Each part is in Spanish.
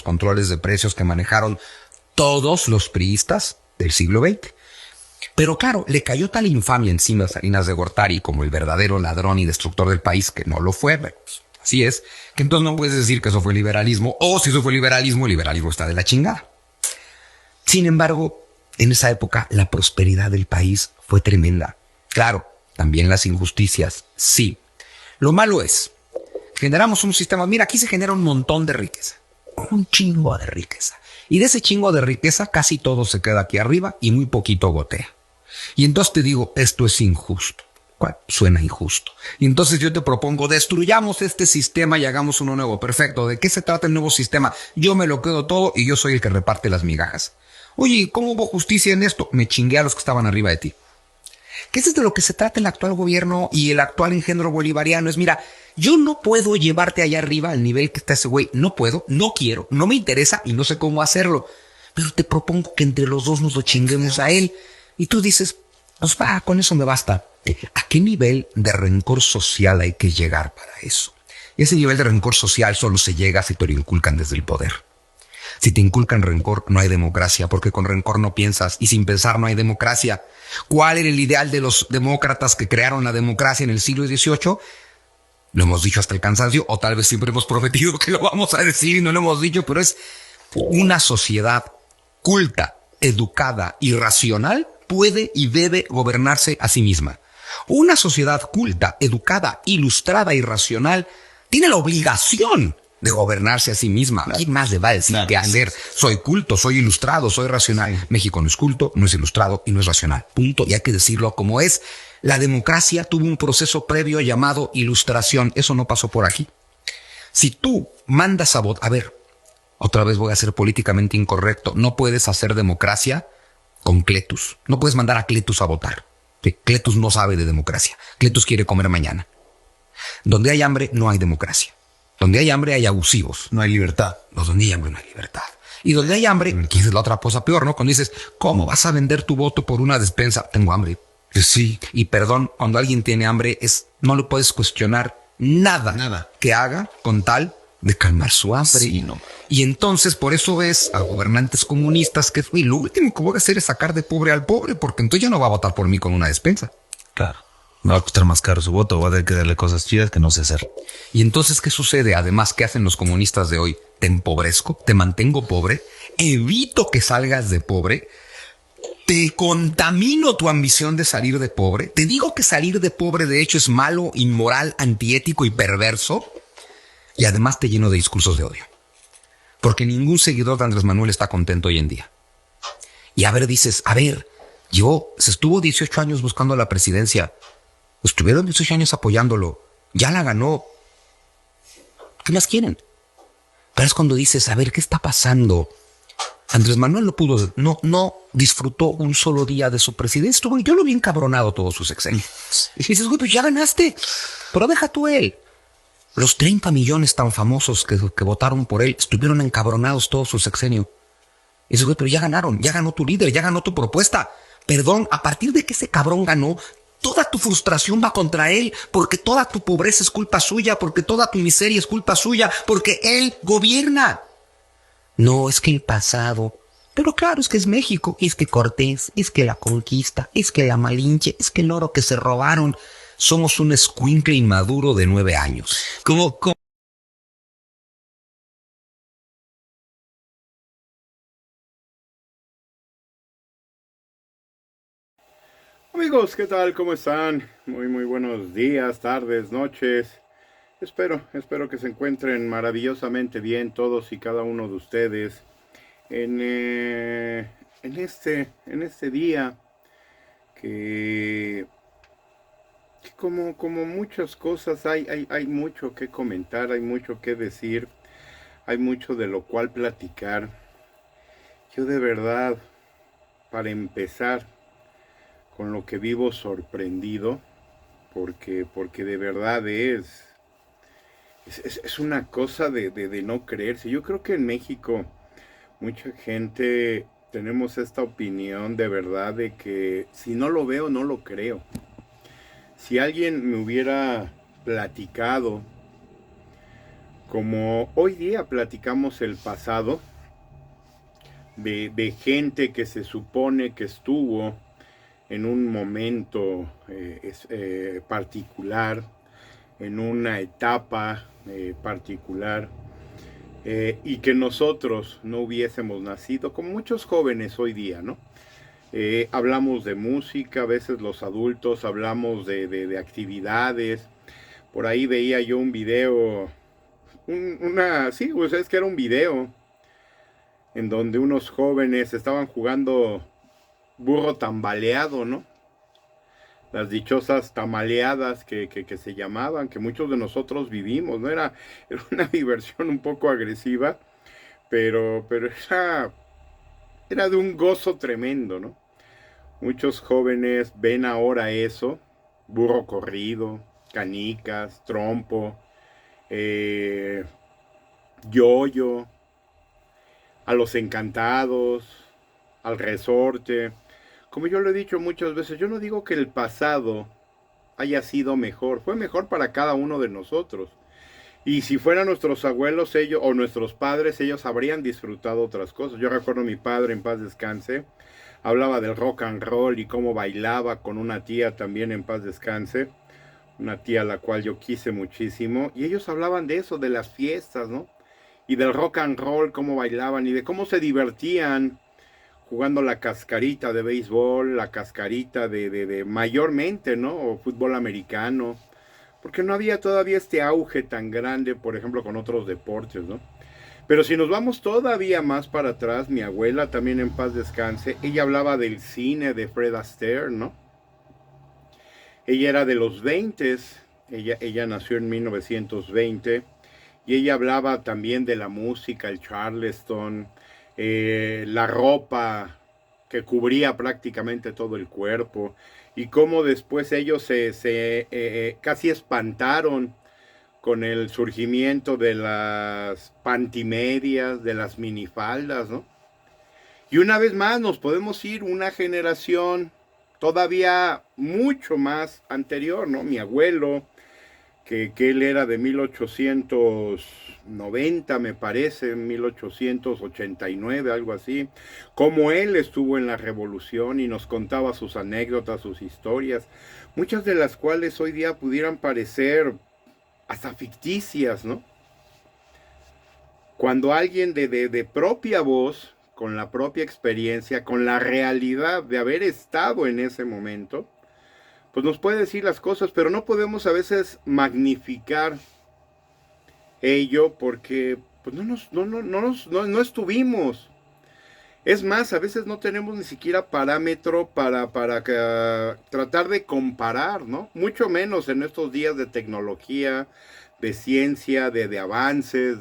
los controles de precios que manejaron todos los priistas del siglo XX. Pero claro, le cayó tal infamia encima a Salinas de Gortari como el verdadero ladrón y destructor del país, que no lo fue, pero pues, así es, que entonces no puedes decir que eso fue liberalismo, o si eso fue liberalismo, el liberalismo está de la chingada. Sin embargo, en esa época la prosperidad del país fue tremenda. Claro, también las injusticias, sí. Lo malo es, generamos un sistema, mira, aquí se genera un montón de riqueza, un chingo de riqueza. Y de ese chingo de riqueza casi todo se queda aquí arriba y muy poquito gotea. Y entonces te digo, esto es injusto. ¿Cuál? Suena injusto. Y entonces yo te propongo, destruyamos este sistema y hagamos uno nuevo. Perfecto. ¿De qué se trata el nuevo sistema? Yo me lo quedo todo y yo soy el que reparte las migajas. Oye, ¿cómo hubo justicia en esto? Me chingué a los que estaban arriba de ti. ¿Qué es de lo que se trata el actual gobierno y el actual engendro bolivariano? Es, mira, yo no puedo llevarte allá arriba al nivel que está ese güey. No puedo, no quiero, no me interesa y no sé cómo hacerlo. Pero te propongo que entre los dos nos lo chinguemos a él. Y tú dices, pues va, con eso me basta. ¿A qué nivel de rencor social hay que llegar para eso? Y ese nivel de rencor social solo se llega si te lo inculcan desde el poder. Si te inculcan rencor, no hay democracia, porque con rencor no piensas y sin pensar no hay democracia. ¿Cuál era el ideal de los demócratas que crearon la democracia en el siglo XVIII? Lo hemos dicho hasta el cansancio, o tal vez siempre hemos prometido que lo vamos a decir y no lo hemos dicho, pero es una sociedad culta, educada y racional puede y debe gobernarse a sí misma. Una sociedad culta, educada, ilustrada y racional tiene la obligación de gobernarse a sí misma. ¿Quién más le va a decir qué hacer? Soy culto, soy ilustrado, soy racional. México no es culto, no es ilustrado y no es racional. Punto. Y hay que decirlo como es. La democracia tuvo un proceso previo llamado ilustración. Eso no pasó por aquí. Si tú mandas a votar, a ver, otra vez voy a ser políticamente incorrecto. No puedes hacer democracia con Cletus. No puedes mandar a Cletus a votar. Cletus no sabe de democracia. Cletus quiere comer mañana. Donde hay hambre, no hay democracia. Donde hay hambre, hay abusivos. No hay libertad. Donde hay hambre, no hay libertad. Y donde hay hambre, que es la otra cosa peor, ¿no? Cuando dices, ¿cómo vas a vender tu voto por una despensa? Tengo hambre. Sí. Y perdón, cuando alguien tiene hambre, no le puedes cuestionar nada que haga con tal de calmar su hambre. Sí, no. Y entonces, por eso ves a gobernantes comunistas que lo último que voy a hacer es sacar de pobre al pobre, porque entonces ya no va a votar por mí con una despensa. Claro. Me va a costar más caro su voto, voy a tener que darle cosas chidas que no sé hacer. Y entonces, ¿qué sucede? Además, ¿qué hacen los comunistas de hoy? Te empobrezco, te mantengo pobre, evito que salgas de pobre, te contamino tu ambición de salir de pobre, te digo que salir de pobre de hecho es malo, inmoral, antiético y perverso, y además te lleno de discursos de odio. Porque ningún seguidor de Andrés Manuel está contento hoy en día. Y a ver, dices, se estuvo 18 años buscando la presidencia, estuvieron 18 años apoyándolo, ya la ganó. ¿Qué más quieren? Pero es cuando dices, a ver, ¿qué está pasando? Andrés Manuel no disfrutó un solo día de su presidencia. Yo lo vi encabronado todos sus sexenios. Y dices, güey, pues ya ganaste. Pero deja tú él. Los 30 millones tan famosos que votaron por él estuvieron encabronados todo su sexenio. Y dices, güey, pero ya ganaron, ya ganó tu líder, ya ganó tu propuesta. Perdón, a partir de que ese cabrón ganó, toda tu frustración va contra él, porque toda tu pobreza es culpa suya, porque toda tu miseria es culpa suya, porque él gobierna. No, es que el pasado. Pero claro, es que es México, es que Cortés, es que la conquista, es que la Malinche, es que el oro que se robaron. Somos un escuincle inmaduro de 9 años. ¿Cómo? Amigos, ¿qué tal? ¿Cómo están? Muy buenos días, tardes, noches. Espero que se encuentren maravillosamente bien todos y cada uno de ustedes en este día que como muchas cosas hay mucho que comentar, hay mucho que decir, hay mucho de lo cual platicar. Yo de verdad, para empezar, con lo que vivo sorprendido, porque de verdad es una cosa de no creerse. Yo creo que en México mucha gente tenemos esta opinión de verdad de que si no lo veo, no lo creo. Si alguien me hubiera platicado como hoy día platicamos el pasado de gente que se supone que estuvo en un momento particular, en una etapa particular, y que nosotros no hubiésemos nacido, como muchos jóvenes hoy día, ¿no? Hablamos de música, a veces los adultos hablamos de actividades. Por ahí veía yo un video, sí, pues es que era un video en donde unos jóvenes estaban jugando burro tambaleado, ¿no? Las dichosas tamaleadas que se llamaban, que muchos de nosotros vivimos, ¿no? Era una diversión un poco agresiva, pero era de un gozo tremendo, ¿no? Muchos jóvenes ven ahora eso, burro corrido, canicas, trompo, eh, yoyo, a los encantados, al resorte. Como yo lo he dicho muchas veces, yo no digo que el pasado haya sido mejor, fue mejor para cada uno de nosotros. Y si fueran nuestros abuelos ellos o nuestros padres, ellos habrían disfrutado otras cosas. Yo recuerdo a mi padre, en paz descanse, hablaba del rock and roll y cómo bailaba con una tía también, en paz descanse, una tía a la cual yo quise muchísimo, y ellos hablaban de eso, de las fiestas, ¿no? Y del rock and roll, cómo bailaban y de cómo se divertían jugando la cascarita de béisbol, la cascarita de mayormente, ¿no? O fútbol americano, porque no había todavía este auge tan grande, por ejemplo, con otros deportes, ¿no? Pero si nos vamos todavía más para atrás, mi abuela también en paz descanse, ella hablaba del cine de Fred Astaire, ¿no? Ella era de los 20, ella nació en 1920, y ella hablaba también de la música, el Charleston, la ropa que cubría prácticamente todo el cuerpo, y cómo después ellos se casi espantaron con el surgimiento de las pantimedias, de las minifaldas, ¿no? Y una vez más nos podemos ir una generación todavía mucho más anterior, ¿no? Mi abuelo, que él era de 1890, me parece, 1889, algo así, como él estuvo en la revolución y nos contaba sus anécdotas, sus historias, muchas de las cuales hoy día pudieran parecer hasta ficticias, ¿no? Cuando alguien de propia voz, con la propia experiencia, con la realidad de haber estado en ese momento, pues nos puede decir las cosas, pero no podemos a veces magnificar ello porque pues no estuvimos. Es más, a veces no tenemos ni siquiera parámetro para tratar de comparar, ¿no? Mucho menos en estos días de tecnología, de ciencia, de avances,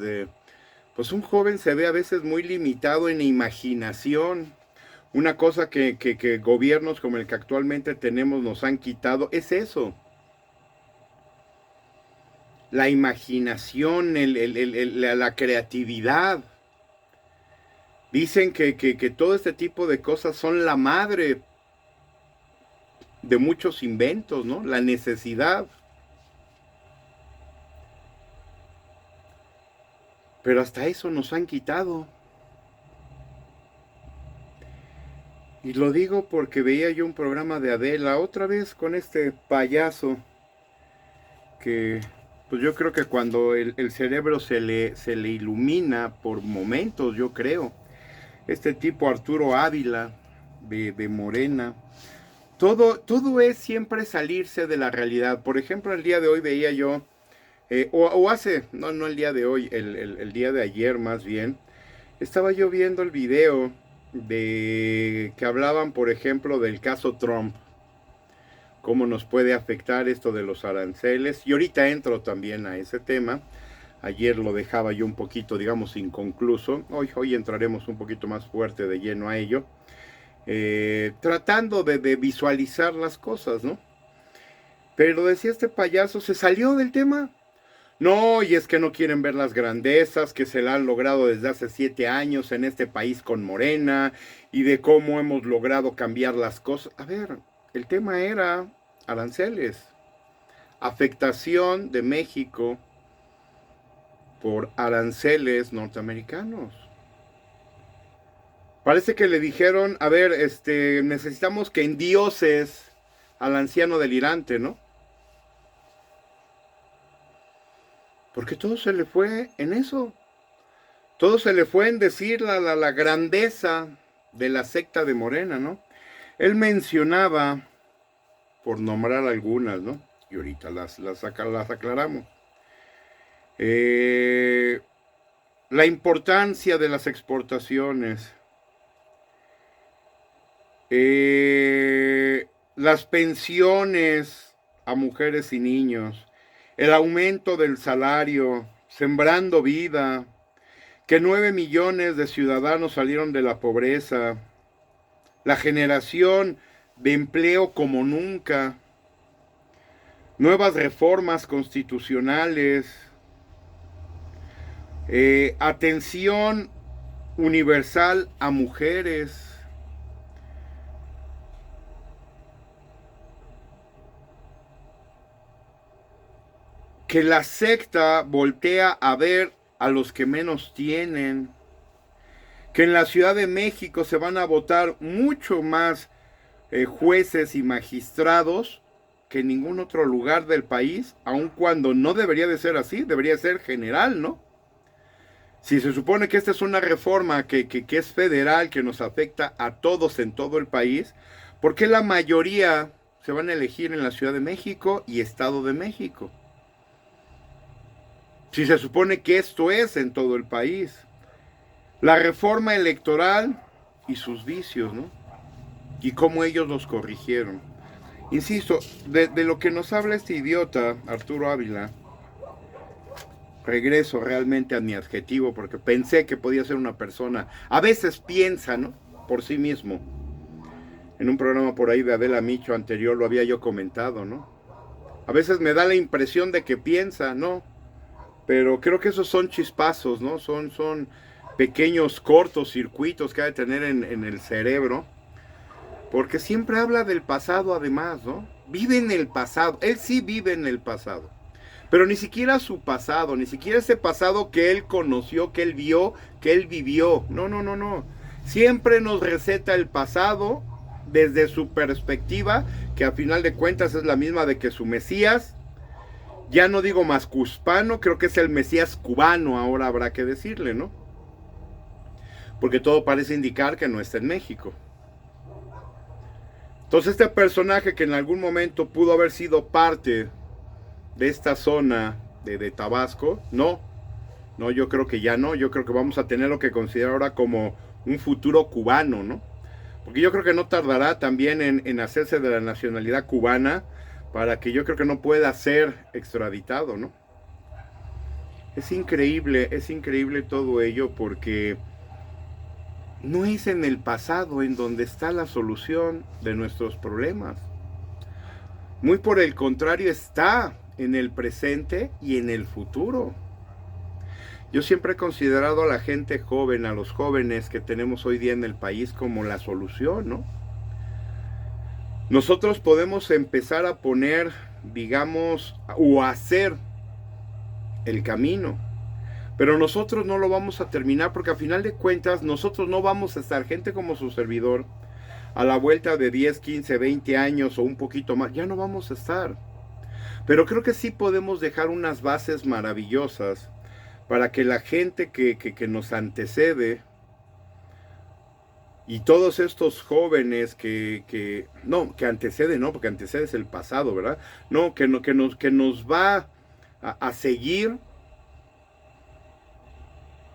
pues un joven se ve a veces muy limitado en imaginación. Una cosa que gobiernos como el que actualmente tenemos nos han quitado es eso. La imaginación, la creatividad. Dicen que todo este tipo de cosas son la madre de muchos inventos, ¿no? La necesidad. Pero hasta eso nos han quitado. Y lo digo porque veía yo un programa de Adela otra vez con este payaso que pues yo creo que cuando el cerebro se le ilumina por momentos, yo creo. Este tipo Arturo Ávila de Morena. Todo es siempre salirse de la realidad. Por ejemplo, el día de hoy veía yo, no el día de hoy, el día de ayer más bien, estaba yo viendo el video de que hablaban, por ejemplo, del caso Trump, cómo nos puede afectar esto de los aranceles, y ahorita entro también a ese tema. Ayer lo dejaba yo un poquito, digamos, inconcluso. Hoy entraremos un poquito más fuerte de lleno a ello, tratando de visualizar las cosas, ¿no? Pero decía este payaso, se salió del tema. No, y es que no quieren ver las grandezas que se la han logrado desde hace 7 años en este país con Morena y de cómo hemos logrado cambiar las cosas. A ver, el tema era aranceles, afectación de México por aranceles norteamericanos. Parece que le dijeron, a ver, necesitamos que endioses al anciano delirante, ¿no? Porque todo se le fue en eso. Todo se le fue en decir la grandeza de la secta de Morena, ¿no? Él mencionaba, por nombrar algunas, ¿no? Y ahorita las aclaramos. La importancia de las exportaciones. Las pensiones a mujeres y niños. El aumento del salario. Sembrando vida. Que 9 millones de ciudadanos salieron de la pobreza. La generación de empleo como nunca. Nuevas reformas constitucionales. Atención universal a mujeres. Que la secta voltea a ver a los que menos tienen. Que en la Ciudad de México se van a votar mucho más jueces y magistrados que en ningún otro lugar del país, aun cuando no debería de ser así, debería ser general, ¿no? Si se supone que esta es una reforma que es federal, que nos afecta a todos en todo el país, ¿por qué la mayoría se van a elegir en la Ciudad de México y Estado de México? Si se supone que esto es en todo el país. La reforma electoral y sus vicios, ¿no? Y cómo ellos los corrigieron. Insisto, de lo que nos habla este idiota, Arturo Ávila, regreso realmente a mi adjetivo porque pensé que podía ser una persona, a veces piensa, ¿no? Por sí mismo. En un programa por ahí de Adela Micho anterior lo había yo comentado, ¿no? A veces me da la impresión de que piensa, ¿no? Pero creo que esos son chispazos, ¿no? Son pequeños cortocircuitos que ha de tener en el cerebro. Porque siempre habla del pasado además, ¿no? Vive en el pasado. Él sí vive en el pasado. Pero ni siquiera su pasado, ni siquiera ese pasado que él conoció, que él vio, que él vivió. No. Siempre nos receta el pasado desde su perspectiva, que a final de cuentas es la misma de que su Mesías, ya no digo mascuspano, creo que es el Mesías cubano, ahora habrá que decirle, ¿no? Porque todo parece indicar que no está en México. Entonces este personaje que en algún momento pudo haber sido parte de esta zona de Tabasco, no, yo creo que ya no, yo creo que vamos a tener lo que considero ahora como un futuro cubano, ¿no? Porque yo creo que no tardará también en hacerse de la nacionalidad cubana para que yo creo que no pueda ser extraditado, ¿no? Es increíble todo ello porque no es en el pasado en donde está la solución de nuestros problemas. Muy por el contrario, está en el presente y en el futuro. Yo siempre he considerado a la gente joven, a los jóvenes que tenemos hoy día en el país como la solución, ¿no? Nosotros podemos empezar a poner, digamos, o hacer el camino. Pero nosotros no lo vamos a terminar porque a final de cuentas nosotros no vamos a estar, gente como su servidor, a la vuelta de 10, 15, 20 años o un poquito más, ya no vamos a estar. Pero creo que sí podemos dejar unas bases maravillosas para que la gente que nos antecede y todos estos jóvenes que anteceden, no, porque antecede es el pasado, ¿verdad? No, que nos va a seguir.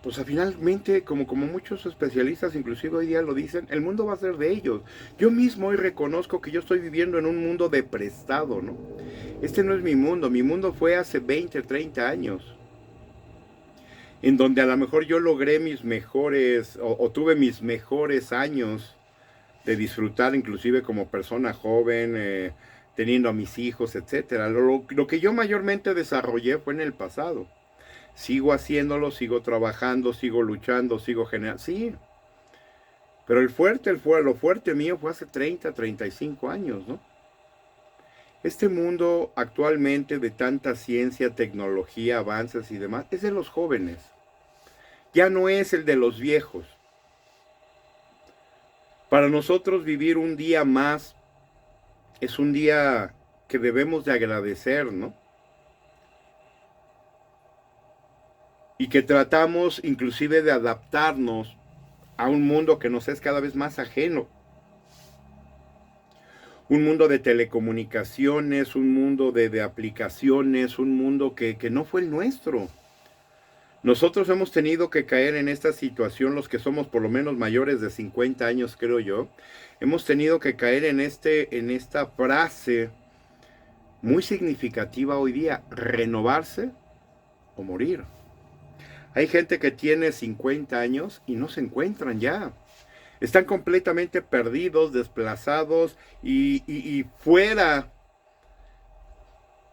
Pues finalmente, como muchos especialistas, inclusive hoy día lo dicen, el mundo va a ser de ellos. Yo mismo hoy reconozco que yo estoy viviendo en un mundo de prestado, ¿no? Este no es mi mundo fue hace 20, 30 años. En donde a lo mejor yo logré mis mejores, o tuve mis mejores años de disfrutar, inclusive como persona joven, teniendo a mis hijos, etc. Lo que yo mayormente desarrollé fue en el pasado. Sigo haciéndolo, sigo trabajando, sigo luchando, sigo generando. Sí. Pero lo fuerte mío fue hace 30, 35 años, ¿no? Este mundo actualmente de tanta ciencia, tecnología, avances y demás, es de los jóvenes. Ya no es el de los viejos. Para nosotros vivir un día más es un día que debemos de agradecer, ¿no? Y que tratamos inclusive de adaptarnos a un mundo que nos es cada vez más ajeno. Un mundo de telecomunicaciones, un mundo de aplicaciones, un mundo que no fue el nuestro. Nosotros hemos tenido que caer en esta situación, los que somos por lo menos mayores de 50 años, creo yo, hemos tenido que caer en esta frase muy significativa hoy día: renovarse o morir. Hay gente que tiene 50 años y no se encuentran ya. Están completamente perdidos, desplazados y fuera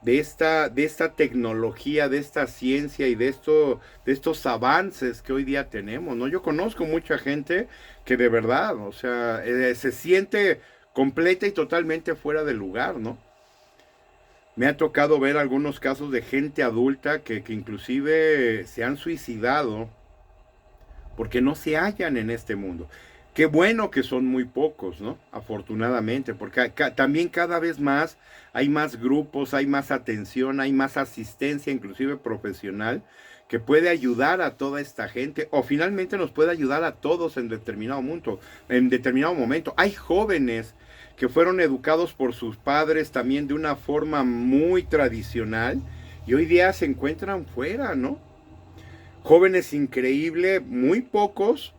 de esta tecnología, de esta ciencia y de estos avances que hoy día tenemos, ¿no? Yo conozco mucha gente que de verdad, o sea, se siente completa y totalmente fuera de lugar, ¿no? Me ha tocado ver algunos casos de gente adulta que inclusive se han suicidado porque no se hallan en este mundo. Qué bueno que son muy pocos, ¿no? Afortunadamente, porque también cada vez más hay más grupos, hay más atención, hay más asistencia, inclusive profesional, que puede ayudar a toda esta gente, o finalmente nos puede ayudar a todos en determinado momento. Hay jóvenes que fueron educados por sus padres también de una forma muy tradicional y hoy día se encuentran fuera, ¿no? Jóvenes increíbles, muy pocos,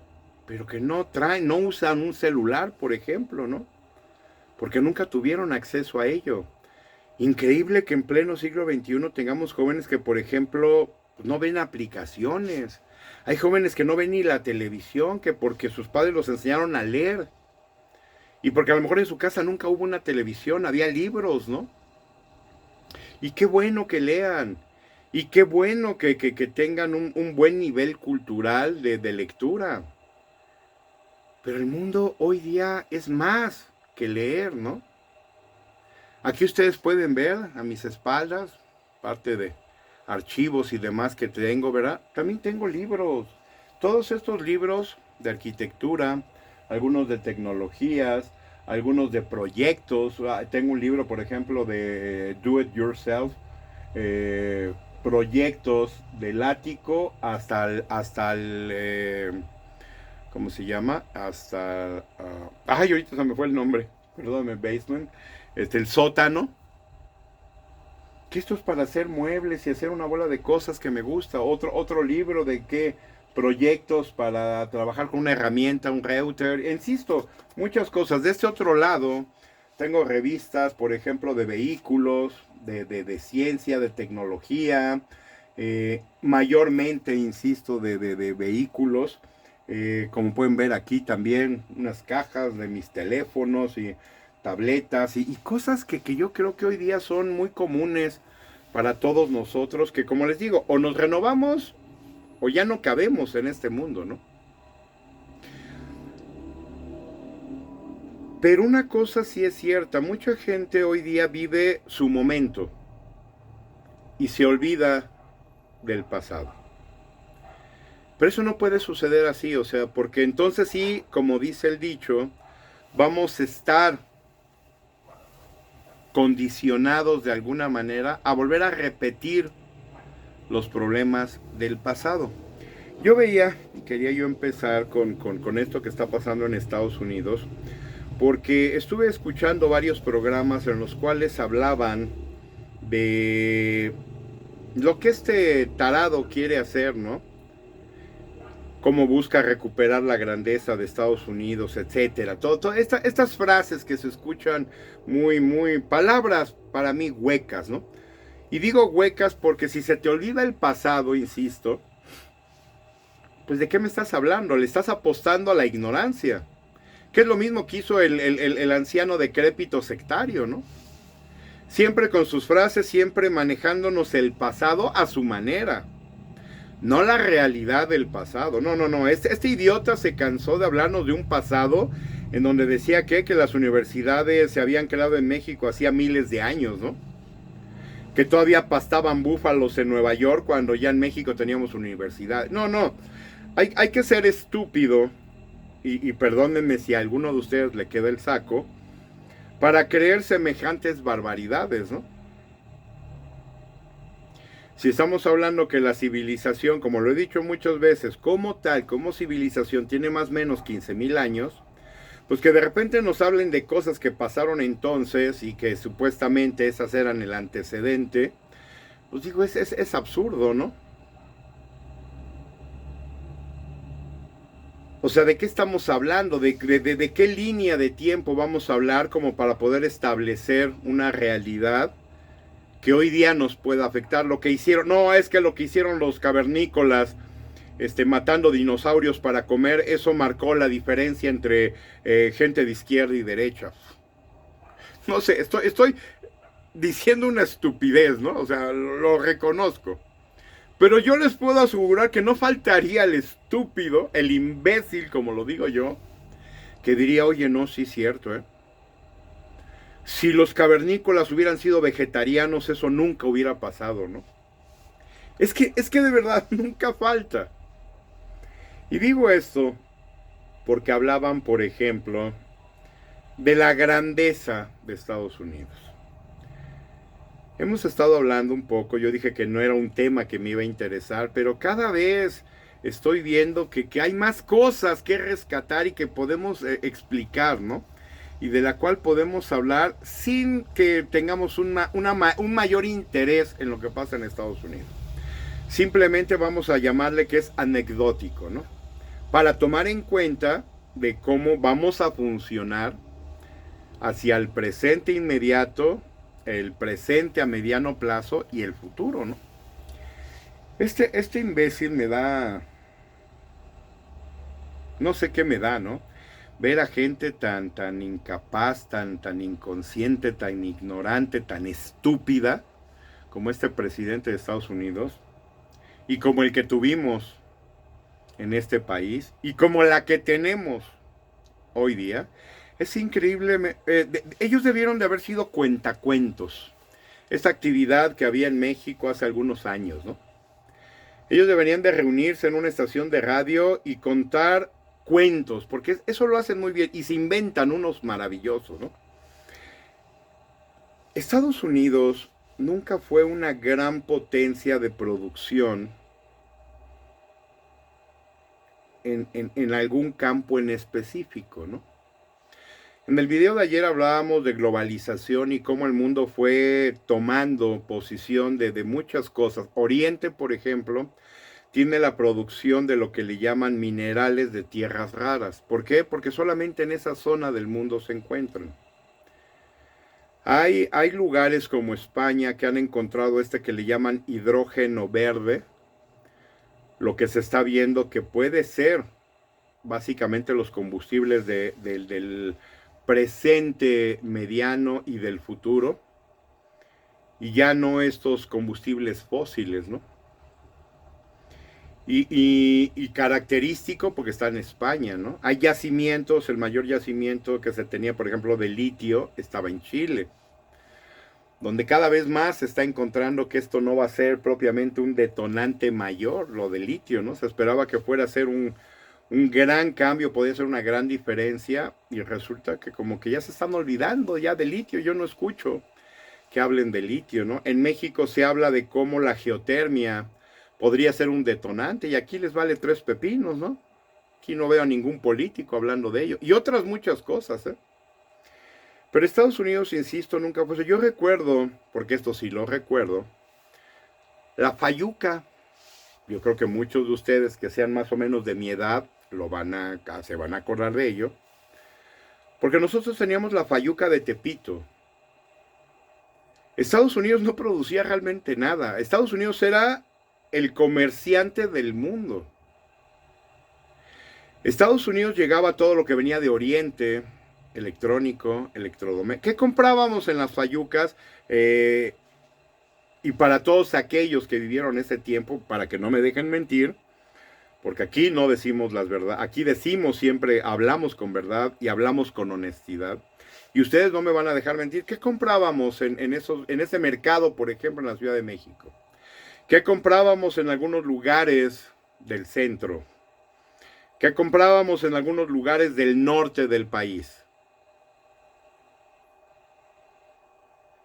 pero que no usan un celular, por ejemplo, ¿no? Porque nunca tuvieron acceso a ello. Increíble que en pleno siglo XXI tengamos jóvenes que, por ejemplo, no ven aplicaciones. Hay jóvenes que no ven ni la televisión, que porque sus padres los enseñaron a leer. Y porque a lo mejor en su casa nunca hubo una televisión, había libros, ¿no? Y qué bueno que lean. Y qué bueno que tengan un buen nivel cultural de lectura. Pero el mundo hoy día es más que leer, ¿no? Aquí ustedes pueden ver a mis espaldas, parte de archivos y demás que tengo, ¿verdad? También tengo libros. Todos estos libros de arquitectura, algunos de tecnologías, algunos de proyectos. Tengo un libro, por ejemplo, de Do It Yourself, proyectos del ático hasta el ¿cómo se llama? Hasta... ay, ahorita se me fue el nombre. Perdóname, basement. El sótano. Que esto es para hacer muebles y hacer una bola de cosas que me gusta. Otro libro de qué proyectos para trabajar con una herramienta, un router. Insisto, muchas cosas. De este otro lado, tengo revistas, por ejemplo, de vehículos, de ciencia, de tecnología. Mayormente, insisto, de vehículos. Como pueden ver aquí también unas cajas de mis teléfonos y tabletas y cosas que yo creo que hoy día son muy comunes para todos nosotros, que como les digo, o nos renovamos o ya no cabemos en este mundo, ¿no? Pero una cosa sí es cierta, mucha gente hoy día vive su momento y se olvida del pasado. Pero eso no puede suceder así, o sea, porque entonces sí, como dice el dicho, vamos a estar condicionados de alguna manera a volver a repetir los problemas del pasado. Yo veía, y quería yo empezar con esto que está pasando en Estados Unidos, porque estuve escuchando varios programas en los cuales hablaban de lo que este tarado quiere hacer, ¿no? Cómo busca recuperar la grandeza de Estados Unidos, etcétera. Estas frases que se escuchan muy, palabras para mí huecas, ¿no? Y digo huecas porque si se te olvida el pasado, insisto, pues ¿de qué me estás hablando? Le estás apostando a la ignorancia. Que es lo mismo que hizo el anciano decrépito sectario, ¿no? Siempre con sus frases, siempre manejándonos el pasado a su manera. No la realidad del pasado. No. Este idiota se cansó de hablarnos de un pasado en donde decía que las universidades se habían creado en México hacía miles de años, ¿no? Que todavía pastaban búfalos en Nueva York cuando ya en México teníamos universidad. No, no, hay que ser estúpido, y perdónenme si a alguno de ustedes le queda el saco, para creer semejantes barbaridades, ¿no? Si estamos hablando que la civilización, como lo he dicho muchas veces, como tal, como civilización, tiene más o menos 15,000 años, pues que de repente nos hablen de cosas que pasaron entonces y que supuestamente esas eran el antecedente, pues digo, es absurdo, ¿no? O sea, ¿de qué estamos hablando? ¿De qué línea de tiempo vamos a hablar como para poder establecer una realidad que hoy día nos pueda afectar? Lo que hicieron, no, es que lo que hicieron los cavernícolas, matando dinosaurios para comer, eso marcó la diferencia entre gente de izquierda y derecha. No sé, estoy diciendo una estupidez, ¿no? O sea, lo reconozco. Pero yo les puedo asegurar que no faltaría el estúpido, el imbécil, como lo digo yo, que diría, oye, no, sí es cierto, ¿eh? Si los cavernícolas hubieran sido vegetarianos, eso nunca hubiera pasado, ¿no? Es que de verdad nunca falta. Y digo esto porque hablaban, por ejemplo, de la grandeza de Estados Unidos. Hemos estado hablando un poco, yo dije que no era un tema que me iba a interesar, pero cada vez estoy viendo que hay más cosas que rescatar y que podemos explicar, ¿no? Y de la cual podemos hablar sin que tengamos un mayor interés en lo que pasa en Estados Unidos. Simplemente vamos a llamarle que es anecdótico, ¿no? Para tomar en cuenta de cómo vamos a funcionar hacia el presente inmediato, el presente a mediano plazo y el futuro, ¿no? Este imbécil me da, no sé qué me da, ¿no? Ver a gente tan incapaz, tan inconsciente, tan ignorante, tan estúpida como este presidente de Estados Unidos y como el que tuvimos en este país y como la que tenemos hoy día. Es increíble, ellos debieron de haber sido cuentacuentos. Esta actividad que había en México hace algunos años, ¿no? Ellos deberían de reunirse en una estación de radio y contar cuentos, porque eso lo hacen muy bien y se inventan unos maravillosos, ¿no? Estados Unidos nunca fue una gran potencia de producción en algún campo en específico, ¿no? En el video de ayer hablábamos de globalización y cómo el mundo fue tomando posición de muchas cosas. Oriente, por ejemplo, tiene la producción de lo que le llaman minerales de tierras raras. ¿Por qué? Porque solamente en esa zona del mundo se encuentran. Hay lugares como España que han encontrado que le llaman hidrógeno verde, lo que se está viendo que puede ser básicamente los combustibles del presente mediano y del futuro, y ya no estos combustibles fósiles, ¿no? Y característico porque está en España, ¿no? Hay yacimientos, el mayor yacimiento que se tenía, por ejemplo, de litio, estaba en Chile, donde cada vez más se está encontrando que esto no va a ser propiamente un detonante mayor, lo de litio, ¿no? Se esperaba que fuera a ser un gran cambio, podía ser una gran diferencia, y resulta que como que ya se están olvidando ya de litio. Yo no escucho que hablen de litio, ¿no? En México se habla de cómo la geotermia podría ser un detonante, y aquí les vale 3 pepinos, ¿no? Aquí no veo a ningún político hablando de ello, y otras muchas cosas, ¿eh? Pero Estados Unidos, insisto, nunca fue eso. Yo recuerdo, porque esto sí lo recuerdo, la fayuca. Yo creo que muchos de ustedes que sean más o menos de mi edad se van a acordar de ello. Porque nosotros teníamos la fayuca de Tepito. Estados Unidos no producía realmente nada. Estados Unidos era el comerciante del mundo. Estados Unidos llegaba todo lo que venía de Oriente, electrónico, electrodoméstico. ¿Qué comprábamos en las fayucas? Y para todos aquellos que vivieron ese tiempo, para que no me dejen mentir, Porque aquí no decimos las verdades, aquí decimos siempre, hablamos con verdad y hablamos con honestidad. Y ustedes no me van a dejar mentir. ¿Qué comprábamos en ese mercado, por ejemplo, en la Ciudad de México? ¿Qué comprábamos en algunos lugares del centro? ¿Qué comprábamos en algunos lugares del norte del país?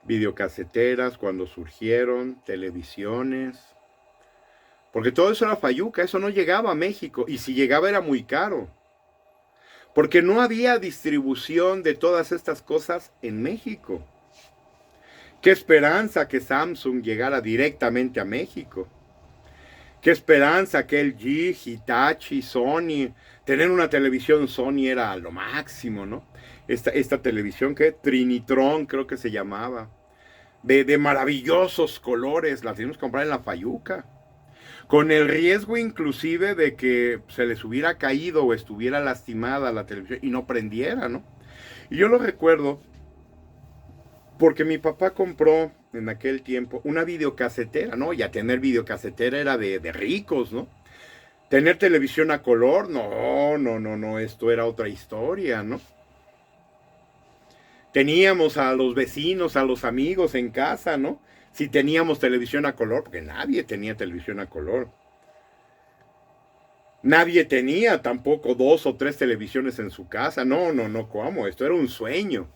Videocaseteras cuando surgieron, televisiones. Porque todo eso era fayuca, eso no llegaba a México. Y si llegaba era muy caro. Porque no había distribución de todas estas cosas en México. Qué esperanza que Samsung llegara directamente a México. Qué esperanza que LG, Hitachi, Sony, tener una televisión Sony era lo máximo, ¿no? Esta televisión que Trinitron creo que se llamaba, de maravillosos colores, la teníamos que comprar en la Fayuca, con el riesgo inclusive de que se les hubiera caído o estuviera lastimada la televisión y no prendiera, ¿no? Y yo lo recuerdo porque mi papá compró en aquel tiempo una videocasetera, ¿no? Y a tener videocasetera era de ricos, ¿no? Tener televisión a color, no, esto era otra historia, ¿no? Teníamos a los vecinos, a los amigos en casa, ¿no? Si teníamos televisión a color, porque nadie tenía televisión a color. Nadie tenía tampoco 2 o 3 televisiones en su casa, no, ¿cómo? Esto era un sueño.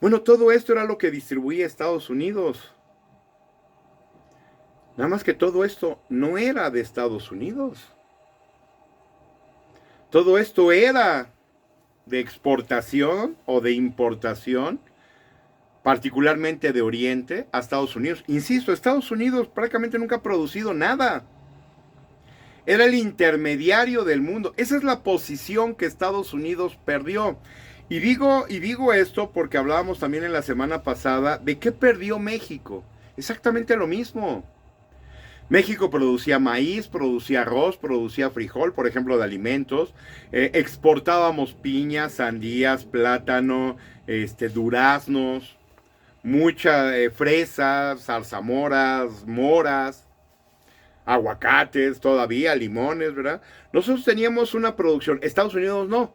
Bueno, todo esto era lo que distribuía Estados Unidos. Nada más que todo esto no era de Estados Unidos. Todo esto era de exportación o de importación, particularmente de Oriente a Estados Unidos. Insisto, Estados Unidos prácticamente nunca ha producido nada. Era el intermediario del mundo. Esa es la posición que Estados Unidos perdió. Y digo esto porque hablábamos también en la semana pasada de qué perdió México. Exactamente lo mismo. México producía maíz, producía arroz, producía frijol, por ejemplo, de alimentos. Exportábamos piñas, sandías, plátano, duraznos, mucha fresas, zarzamoras, moras, aguacates todavía, limones, ¿verdad? Nosotros teníamos una producción, Estados Unidos no.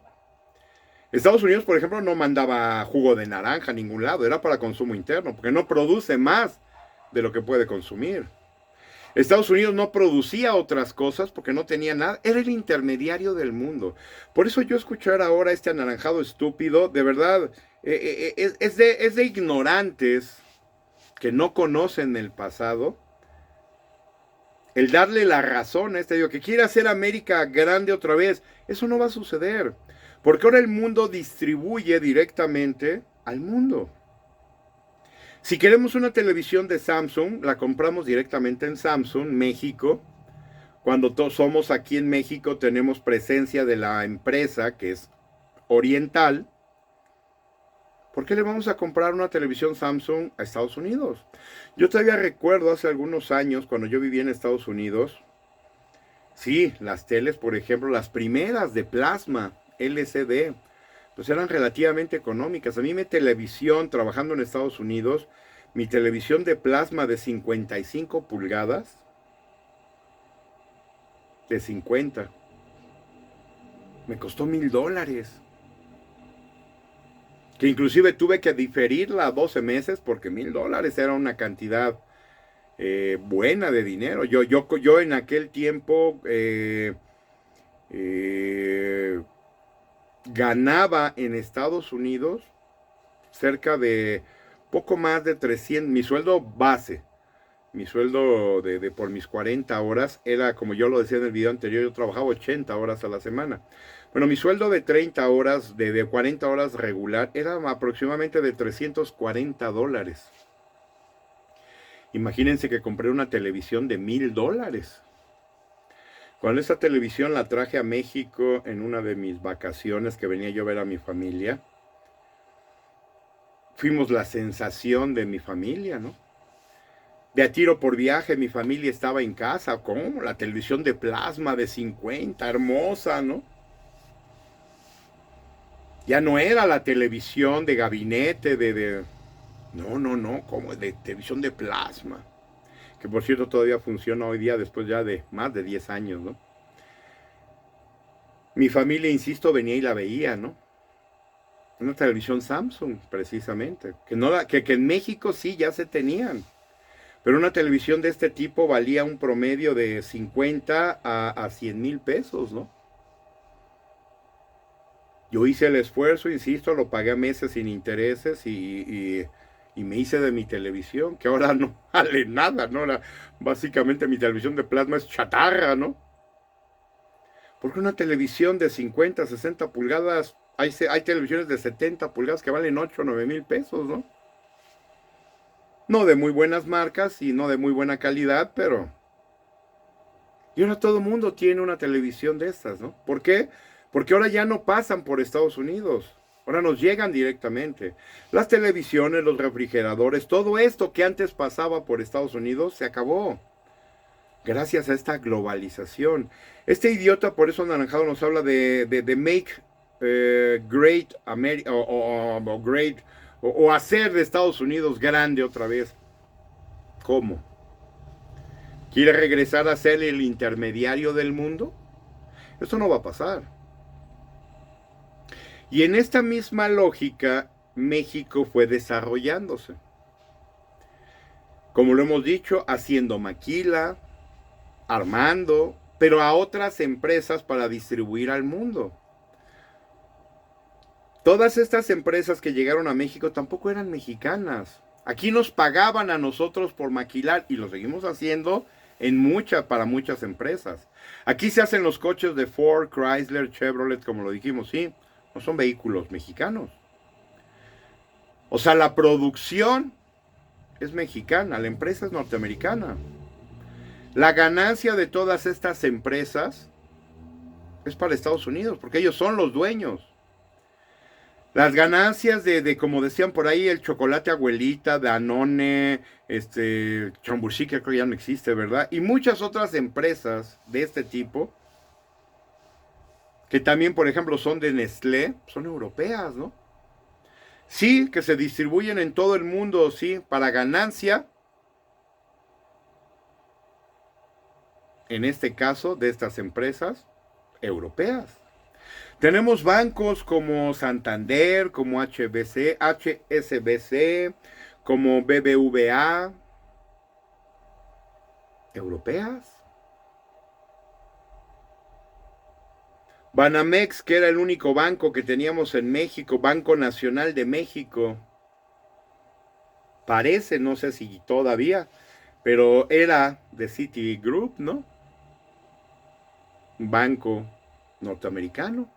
Estados Unidos, por ejemplo, no mandaba jugo de naranja a ningún lado, era para consumo interno, porque no produce más de lo que puede consumir. Estados Unidos no producía otras cosas porque no tenía nada, era el intermediario del mundo. Por eso yo escuchar ahora este anaranjado estúpido, de verdad, es de ignorantes que no conocen el pasado, el darle la razón a digo, que quiere hacer América grande otra vez, eso no va a suceder, porque ahora el mundo distribuye directamente al mundo. Si queremos una televisión de Samsung, la compramos directamente en Samsung, México. Cuando somos aquí en México, tenemos presencia de la empresa que es oriental. ¿Por qué le vamos a comprar una televisión Samsung a Estados Unidos? Yo todavía recuerdo hace algunos años, cuando yo vivía en Estados Unidos, sí, las teles, por ejemplo, las primeras de plasma, LCD, pues eran relativamente económicas. A mí mi televisión, trabajando en Estados Unidos, mi televisión de plasma de 55 pulgadas, de 50, me costó $1,000. Que inclusive tuve que diferirla a 12 meses porque $1,000 era una cantidad buena de dinero. Yo en aquel tiempo ganaba en Estados Unidos cerca de poco más de 300, mi sueldo base, mi sueldo por mis 40 horas, era como yo lo decía en el video anterior, yo trabajaba 80 horas a la semana. Bueno, mi sueldo de 30 horas, de 40 horas regular, era aproximadamente de $340. Imagínense que compré una televisión de $1,000. Cuando esa televisión la traje a México en una de mis vacaciones que venía yo a ver a mi familia, fuimos la sensación de mi familia, ¿no? De a tiro por viaje, mi familia estaba en casa, ¿cómo? La televisión de plasma de 50, hermosa, ¿no? Ya no era la televisión de gabinete, no, como de televisión de plasma. Que por cierto todavía funciona hoy día después ya de más de 10 años, ¿no? Mi familia, insisto, venía y la veía, ¿no? Una televisión Samsung, precisamente. Que en México sí ya se tenían. Pero una televisión de este tipo valía un promedio de 50 a 100 mil pesos, ¿no? Yo hice el esfuerzo, insisto, lo pagué a meses sin intereses y me hice de mi televisión, que ahora no vale nada, ¿no? Básicamente mi televisión de plasma es chatarra, ¿no? Porque una televisión de 50, 60 pulgadas, hay televisiones de 70 pulgadas que valen 8 o 9 mil pesos, ¿no? No de muy buenas marcas y no de muy buena calidad, pero... Y ahora todo el mundo tiene una televisión de estas, ¿no? ¿Por qué? Porque ahora ya no pasan por Estados Unidos. Ahora nos llegan directamente. Las televisiones, los refrigeradores, todo esto que antes pasaba por Estados Unidos se acabó. Gracias a esta globalización. Este idiota, por eso Anaranjado nos habla de make great America o great o hacer de Estados Unidos grande otra vez. ¿Cómo? ¿Quiere regresar a ser el intermediario del mundo? Eso no va a pasar. Y en esta misma lógica, México fue desarrollándose. Como lo hemos dicho, haciendo maquila, armando, pero a otras empresas para distribuir al mundo. Todas estas empresas que llegaron a México tampoco eran mexicanas. Aquí nos pagaban a nosotros por maquilar y lo seguimos haciendo para muchas empresas. Aquí se hacen los coches de Ford, Chrysler, Chevrolet, como lo dijimos, sí, no son vehículos mexicanos. O sea, la producción es mexicana, la empresa es norteamericana. La ganancia de todas estas empresas es para Estados Unidos, porque ellos son los dueños. Las ganancias de como decían por ahí, el chocolate abuelita, Danone, Chambursí, que creo que ya no existe, ¿verdad? Y muchas otras empresas de este tipo, que también, por ejemplo, son de Nestlé, son europeas, ¿no? Sí, que se distribuyen en todo el mundo, sí, para ganancia, en este caso, de estas empresas europeas. Tenemos bancos como Santander, como HSBC, como BBVA, europeas. Banamex, que era el único banco que teníamos en México, Banco Nacional de México. Parece, no sé si todavía, pero era de Citigroup, ¿no? Un banco norteamericano.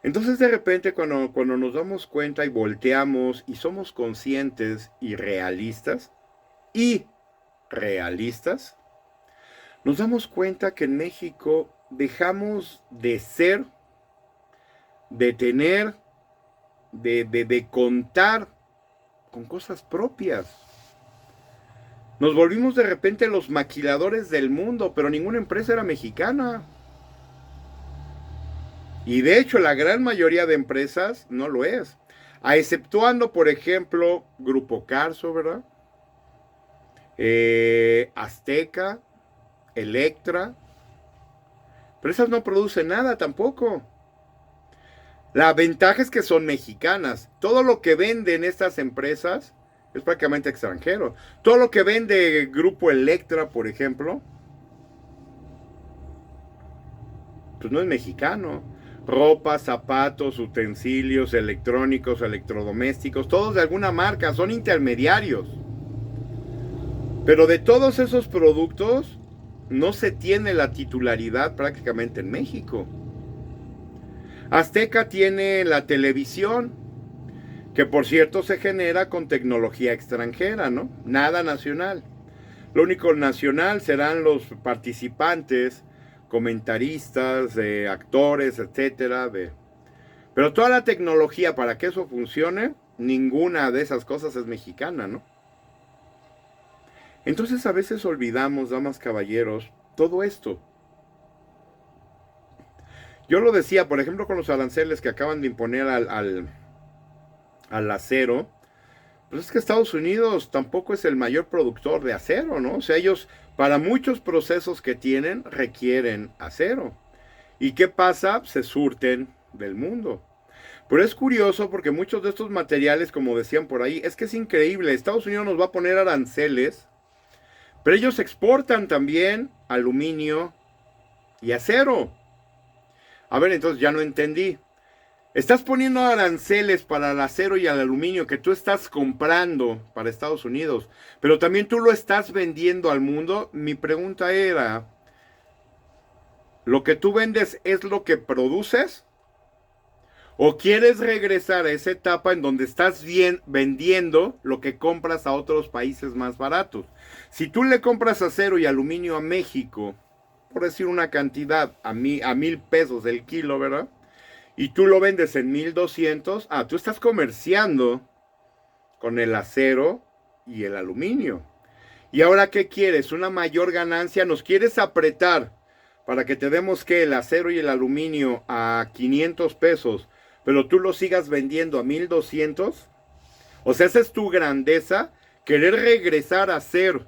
Entonces de repente cuando nos damos cuenta y volteamos y somos conscientes y realistas, nos damos cuenta que en México dejamos de ser, de tener, de contar con cosas propias. Nos volvimos de repente los maquiladores del mundo, pero ninguna empresa era mexicana. Y de hecho la gran mayoría de empresas no lo es. Exceptuando, por ejemplo, Grupo Carso, ¿verdad? Azteca, Electra. Pero esas no producen nada tampoco. La ventaja es que son mexicanas. Todo lo que venden estas empresas es prácticamente extranjero. Todo lo que vende Grupo Electra, por ejemplo, pues no es mexicano. Ropa, zapatos, utensilios, electrónicos, electrodomésticos, todos de alguna marca, son intermediarios. Pero de todos esos productos no se tiene la titularidad prácticamente en México. Azteca tiene la televisión, que por cierto se genera con tecnología extranjera, ¿no? Nada nacional. Lo único nacional serán los participantes, comentaristas, actores, etcétera. Pero toda la tecnología para que eso funcione, ninguna de esas cosas es mexicana, ¿no? Entonces a veces olvidamos, damas, caballeros, todo esto. Yo lo decía, por ejemplo, con los aranceles que acaban de imponer al acero. Pues es que Estados Unidos tampoco es el mayor productor de acero, ¿no? O sea, ellos, para muchos procesos que tienen, requieren acero. ¿Y qué pasa? Se surten del mundo. Pero es curioso porque muchos de estos materiales, como decían por ahí, es que es increíble. Estados Unidos nos va a poner aranceles, pero ellos exportan también aluminio y acero. A ver, entonces ya no entendí. Estás poniendo aranceles para el acero y el aluminio que tú estás comprando para Estados Unidos, pero también tú lo estás vendiendo al mundo. Mi pregunta era, ¿lo que tú vendes es lo que produces? ¿O quieres regresar a esa etapa en donde estás vendiendo lo que compras a otros países más baratos? Si tú le compras acero y aluminio a México, por decir una cantidad, a 1,000 pesos el kilo, ¿verdad? Y tú lo vendes en 1,200, tú estás comerciando con el acero y el aluminio. ¿Y ahora qué quieres? ¿Una mayor ganancia? ¿Nos quieres apretar para que te demos que el acero y el aluminio a 500 pesos, pero tú lo sigas vendiendo a 1,200? O sea, esa es tu grandeza, querer regresar a ser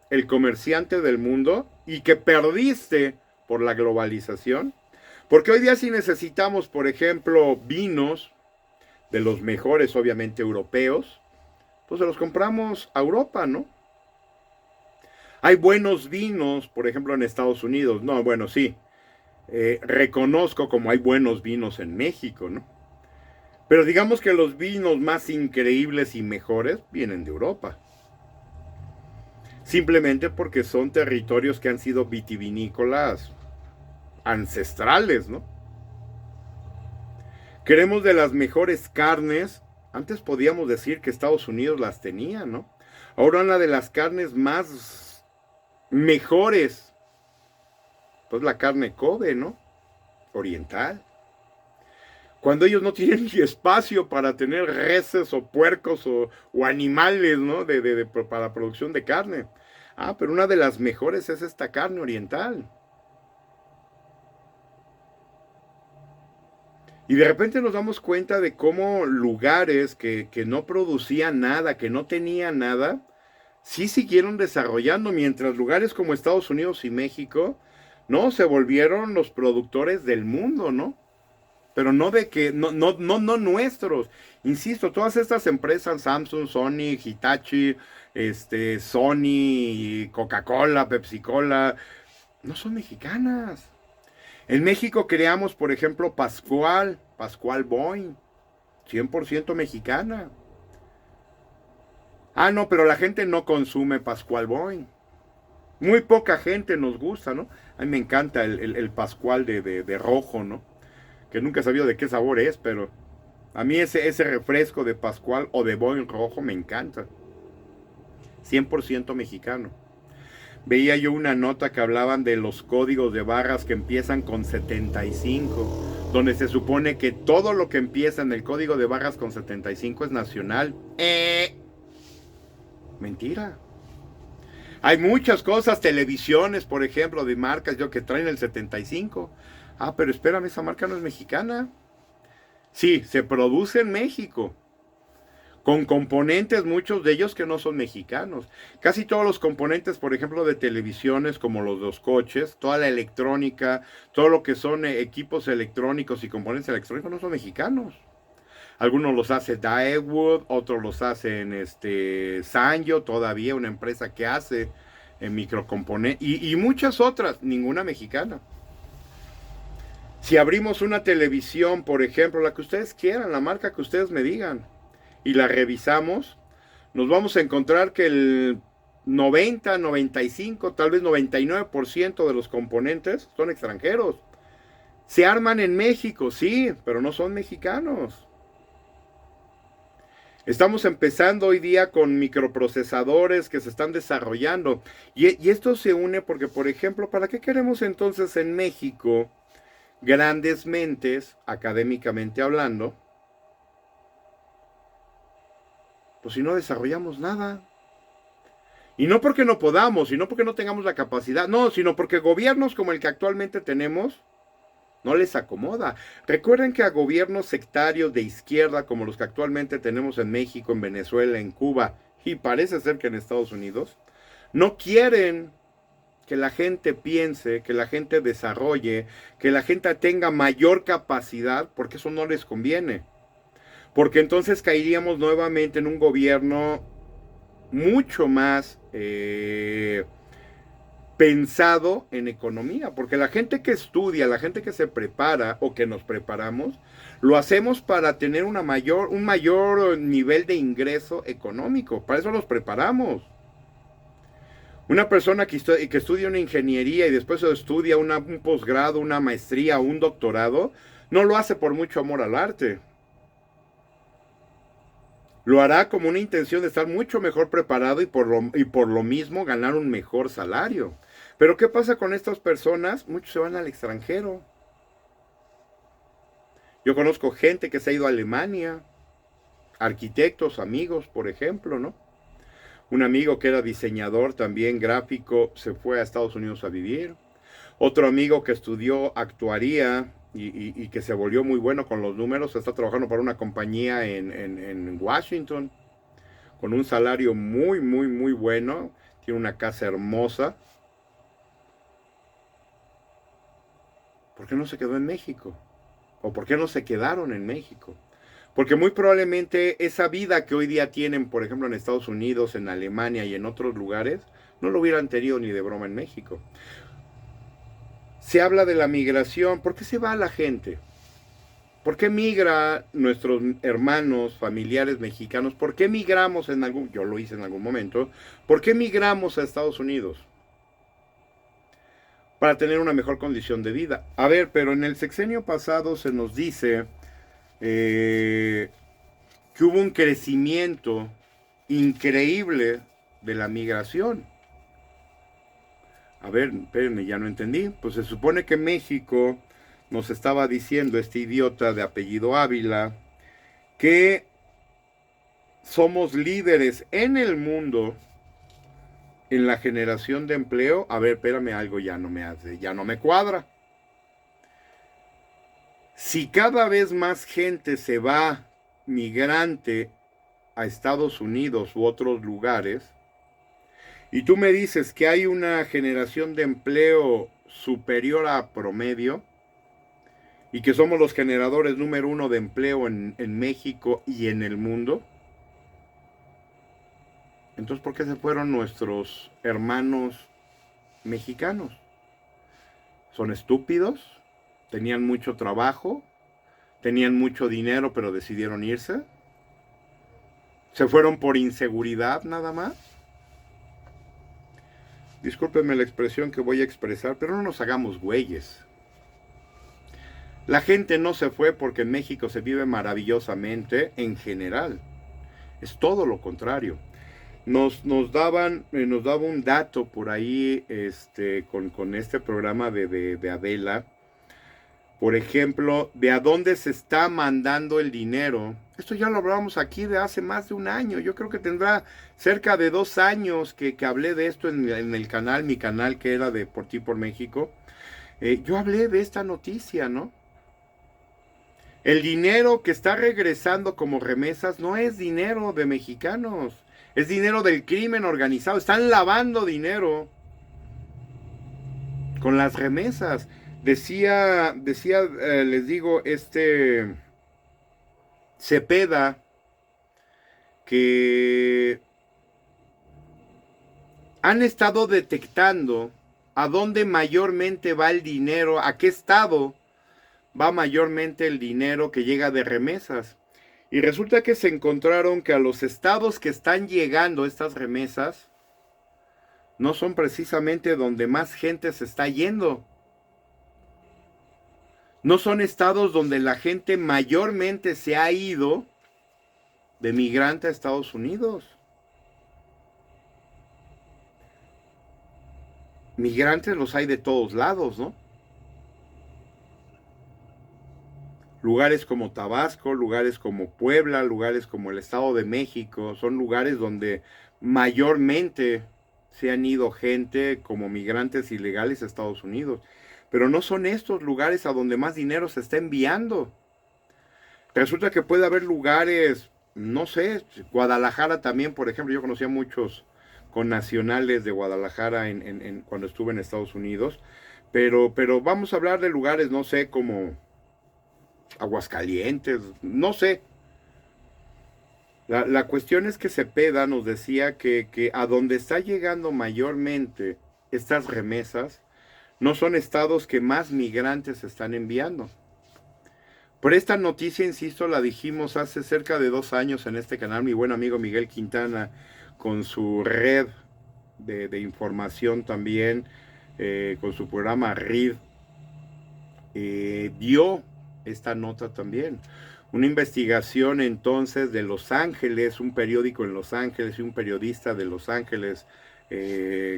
el comerciante del mundo y que perdiste por la globalización. Porque hoy día si necesitamos, por ejemplo, vinos de los mejores, obviamente, europeos, pues se los compramos a Europa, ¿no? Hay buenos vinos, por ejemplo, en Estados Unidos. No, bueno, sí. Reconozco como hay buenos vinos en México, ¿no? Pero digamos que los vinos más increíbles y mejores vienen de Europa. Simplemente porque son territorios que han sido vitivinícolas ancestrales, ¿no? Queremos de las mejores carnes. Antes podíamos decir que Estados Unidos las tenía, ¿no? Ahora una de las carnes más mejores, pues la carne Kobe, ¿no? Oriental. Cuando ellos no tienen ni espacio para tener reses o puercos o animales, ¿no? Para producción de carne. Pero una de las mejores es esta carne oriental. Y de repente nos damos cuenta de cómo lugares que no producían nada, que no tenían nada, sí siguieron desarrollando, mientras lugares como Estados Unidos y México, no, se volvieron los productores del mundo, ¿no? Pero no de que, no nuestros. Insisto, todas estas empresas, Samsung, Sony, Hitachi, Sony, Coca-Cola, Pepsi-Cola, no son mexicanas. En México creamos, por ejemplo, Pascual Boing, 100% mexicana. No, pero la gente no consume Pascual Boing. Muy poca gente nos gusta, ¿no? A mí me encanta el Pascual de rojo, ¿no? Que nunca he sabido de qué sabor es, pero a mí ese refresco de Pascual o de Boing rojo me encanta. 100% mexicano. Veía yo una nota que hablaban de los códigos de barras que empiezan con 75, donde se supone que todo lo que empieza en el código de barras con 75 es nacional. Mentira. Hay muchas cosas, televisiones, por ejemplo, de marcas que traen el 75. Pero espérame, esa marca no es mexicana. Sí, se produce en México, con componentes, muchos de ellos que no son mexicanos. Casi todos los componentes, por ejemplo, de televisiones, como los dos coches, toda la electrónica, todo lo que son equipos electrónicos y componentes electrónicos no son mexicanos. Algunos los hace Daewoo, otros los hacen Sanyo, todavía una empresa que hace microcomponentes, y muchas otras, ninguna mexicana. Si abrimos una televisión, por ejemplo, la que ustedes quieran, la marca que ustedes me digan, y la revisamos, nos vamos a encontrar que el 90, 95, tal vez 99% de los componentes son extranjeros. Se arman en México, sí, pero no son mexicanos. Estamos empezando hoy día con microprocesadores que se están desarrollando. Y esto se une porque, por ejemplo, ¿para qué queremos entonces en México grandes mentes, académicamente hablando? Pues si no desarrollamos nada. Y no porque no podamos, y no porque no tengamos la capacidad, no, sino porque gobiernos como el que actualmente tenemos no les acomoda. Recuerden que a gobiernos sectarios de izquierda como los que actualmente tenemos en México, en Venezuela, en Cuba y parece ser que en Estados Unidos, no quieren que la gente piense, que la gente desarrolle, que la gente tenga mayor capacidad, porque eso no les conviene. Porque entonces caeríamos nuevamente en un gobierno mucho más pensado en economía, porque la gente que estudia, la gente que se prepara o que nos preparamos, lo hacemos para tener un mayor nivel de ingreso económico, para eso nos preparamos. Una persona que estudia una ingeniería y después estudia un posgrado, una maestría o un doctorado, no lo hace por mucho amor al arte. Lo hará como una intención de estar mucho mejor preparado y por lo mismo ganar un mejor salario. Pero ¿qué pasa con estas personas? Muchos se van al extranjero. Yo conozco gente que se ha ido a Alemania, arquitectos, amigos, por ejemplo, ¿no? Un amigo que era diseñador también gráfico se fue a Estados Unidos a vivir. Otro amigo que estudió actuaría y que se volvió muy bueno con los números, está trabajando para una compañía en Washington, con un salario muy, muy, muy bueno. Tiene una casa hermosa. ¿Por qué no se quedó en México? ¿O por qué no se quedaron en México? Porque muy probablemente esa vida que hoy día tienen, por ejemplo, en Estados Unidos, en Alemania y en otros lugares, no lo hubieran tenido ni de broma en México. Se habla de la migración. ¿Por qué se va la gente? ¿Por qué migra nuestros hermanos, familiares mexicanos? ¿Por qué migramos yo lo hice en algún momento, ¿por qué migramos a Estados Unidos? Para tener una mejor condición de vida. A ver, pero en el sexenio pasado se nos dice que hubo un crecimiento increíble de la migración. A ver, espérenme, ya no entendí. Pues se supone que México, nos estaba diciendo este idiota de apellido Ávila, que somos líderes en el mundo en la generación de empleo. A ver, espérame, algo ya no me cuadra. Si cada vez más gente se va migrante a Estados Unidos u otros lugares, y tú me dices que hay una generación de empleo superior a promedio, y que somos los generadores número 1 de empleo en México y en el mundo, entonces ¿por qué se fueron nuestros hermanos mexicanos? ¿Son estúpidos? ¿Tenían mucho trabajo? ¿Tenían mucho dinero pero decidieron irse? ¿Se fueron por inseguridad nada más? Discúlpenme la expresión que voy a expresar, pero no nos hagamos güeyes. La gente no se fue porque en México se vive maravillosamente en general. Es todo lo contrario. Nos daba un dato por ahí con este programa de Adela. Por ejemplo, de a dónde se está mandando el dinero. Esto ya lo hablábamos aquí de hace más de un año. Yo creo que tendrá cerca de 2 años que hablé de esto en el canal, mi canal que era de Por Ti Por México. Yo hablé de esta noticia, ¿no? El dinero que está regresando como remesas no es dinero de mexicanos. Es dinero del crimen organizado. Están lavando dinero con las remesas. Decía, les digo, Cepeda, que han estado detectando a dónde mayormente va el dinero, a qué estado va mayormente el dinero que llega de remesas. Y resulta que se encontraron que a los estados que están llegando estas remesas no son precisamente donde más gente se está yendo. No son estados donde la gente mayormente se ha ido de migrante a Estados Unidos. Migrantes los hay de todos lados, ¿no? Lugares como Tabasco, lugares como Puebla, lugares como el Estado de México, son lugares donde mayormente se han ido gente como migrantes ilegales a Estados Unidos. Pero no son estos lugares a donde más dinero se está enviando. Resulta que puede haber lugares, no sé, Guadalajara también, por ejemplo, yo conocía muchos con nacionales de Guadalajara cuando estuve en Estados Unidos. Pero vamos a hablar de lugares, no sé, como Aguascalientes, no sé. La cuestión es que Cepeda nos decía que a donde está llegando mayormente estas remesas, no son estados que más migrantes están enviando. Por esta noticia, insisto, la dijimos hace cerca de 2 años en este canal, mi buen amigo Miguel Quintana, con su red de información también, con su programa RID, dio esta nota también. Una investigación entonces de Los Ángeles, un periódico en Los Ángeles y un periodista de Los Ángeles,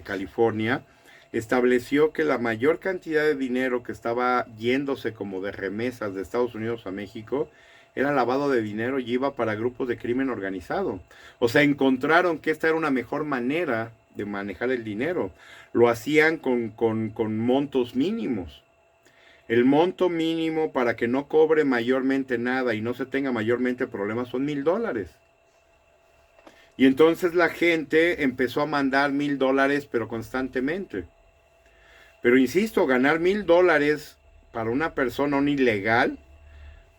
California, estableció que la mayor cantidad de dinero que estaba yéndose como de remesas de Estados Unidos a México era lavado de dinero y iba para grupos de crimen organizado. O sea, encontraron que esta era una mejor manera de manejar el dinero. Lo hacían con montos mínimos. El monto mínimo para que no cobre mayormente nada y no se tenga mayormente problemas son $1,000. Y entonces la gente empezó a mandar $1,000, pero constantemente. Pero insisto, ganar $1,000 para una persona, un ilegal,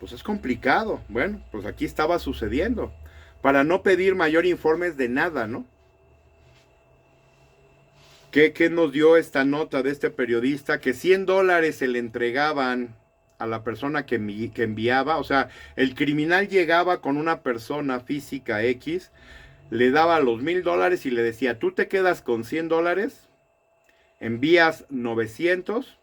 pues es complicado. Bueno, pues aquí estaba sucediendo. Para no pedir mayor informes de nada, ¿no? ¿Qué nos dio esta nota de este periodista? Que $100 se le entregaban a la persona que enviaba. O sea, el criminal llegaba con una persona física X, le daba los $1,000 y le decía, tú te quedas con $100, envías 900,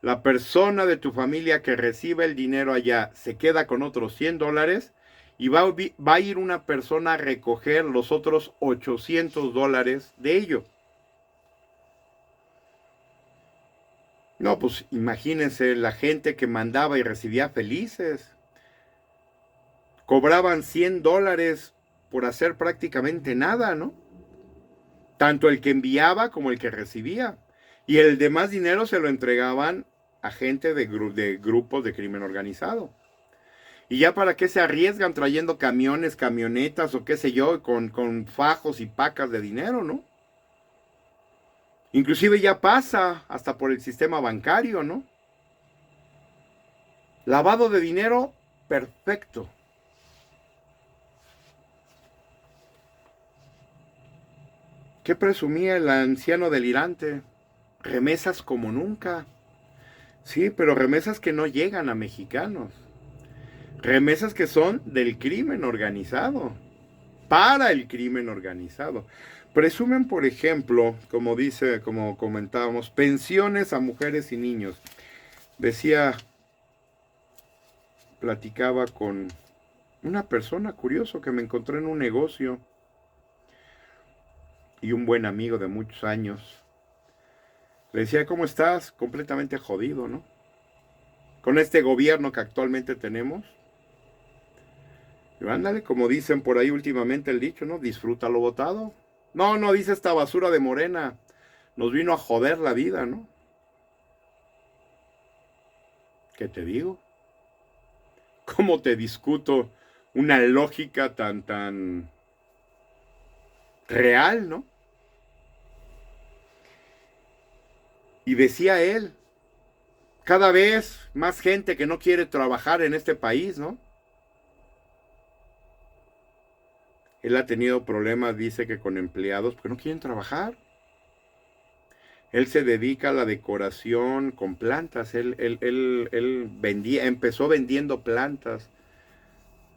la persona de tu familia que recibe el dinero allá se queda con otros $100 y va a ir una persona a recoger los otros $800 de ello. No, pues imagínense la gente que mandaba y recibía felices. Cobraban $100 por hacer prácticamente nada, ¿no? Tanto el que enviaba como el que recibía. Y el demás dinero se lo entregaban a gente de grupos de crimen organizado. Y ya para qué se arriesgan trayendo camiones, camionetas o qué sé yo, con fajos y pacas de dinero, ¿no? Inclusive ya pasa hasta por el sistema bancario, ¿no? Lavado de dinero, perfecto. ¿Qué presumía el anciano delirante? Remesas como nunca. Sí, pero remesas que no llegan a mexicanos. Remesas que son del crimen organizado. Para el crimen organizado. Presumen, por ejemplo, como comentábamos, pensiones a mujeres y niños. Platicaba con una persona curioso que me encontré en un negocio y un buen amigo de muchos años. Le decía, ¿cómo estás? Completamente jodido, ¿no? Con este gobierno que actualmente tenemos. Y ándale, como dicen por ahí últimamente el dicho, ¿no? Disfruta lo votado. No, dice esta basura de Morena. Nos vino a joder la vida, ¿no? ¿Qué te digo? ¿Cómo te discuto una lógica tan real, ¿no? Y decía él, cada vez más gente que no quiere trabajar en este país, ¿no? Él ha tenido problemas, dice que con empleados, porque no quieren trabajar. Él se dedica a la decoración con plantas. Él empezó vendiendo plantas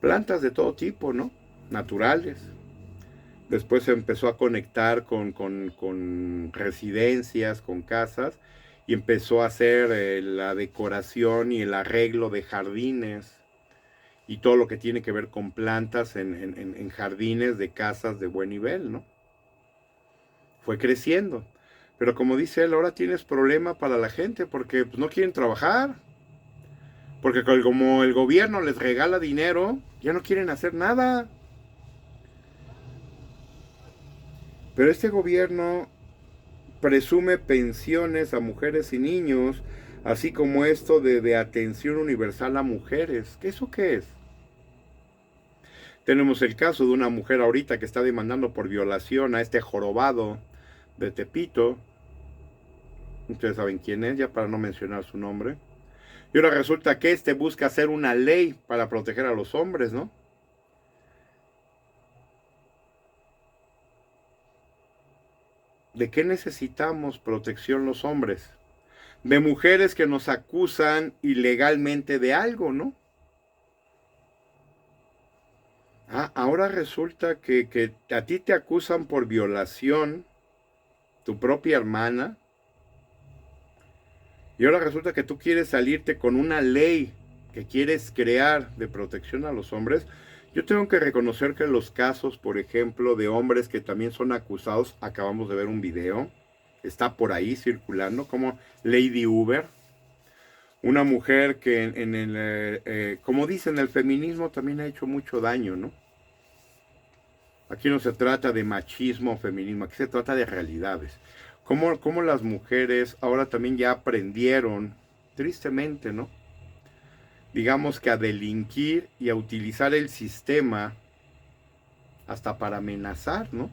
de todo tipo, ¿no? Naturales. Después se empezó a conectar con residencias, con casas, y empezó a hacer la decoración y el arreglo de jardines y todo lo que tiene que ver con plantas en jardines de casas de buen nivel, ¿no? Fue creciendo. Pero como dice él, ahora tienes problema para la gente porque pues, no quieren trabajar. Porque como el gobierno les regala dinero, ya no quieren hacer nada. Pero este gobierno presume pensiones a mujeres y niños, así como esto de atención universal a mujeres. ¿Eso qué es? Tenemos el caso de una mujer ahorita que está demandando por violación a este jorobado de Tepito. Ustedes saben quién es, ya para no mencionar su nombre. Y ahora resulta que este busca hacer una ley para proteger a los hombres, ¿no? ¿De qué necesitamos protección los hombres? De mujeres que nos acusan ilegalmente de algo, ¿no? Ahora resulta que a ti te acusan por violación, tu propia hermana, y ahora resulta que tú quieres salirte con una ley que quieres crear de protección a los hombres. Yo tengo que reconocer que los casos, por ejemplo, de hombres que también son acusados, acabamos de ver un video, está por ahí circulando, como Lady Uber, una mujer que como dicen, el feminismo también ha hecho mucho daño, ¿no? Aquí no se trata de machismo o feminismo, aquí se trata de realidades. Cómo las mujeres ahora también ya aprendieron, tristemente, ¿no? Digamos que a delinquir y a utilizar el sistema hasta para amenazar, ¿no?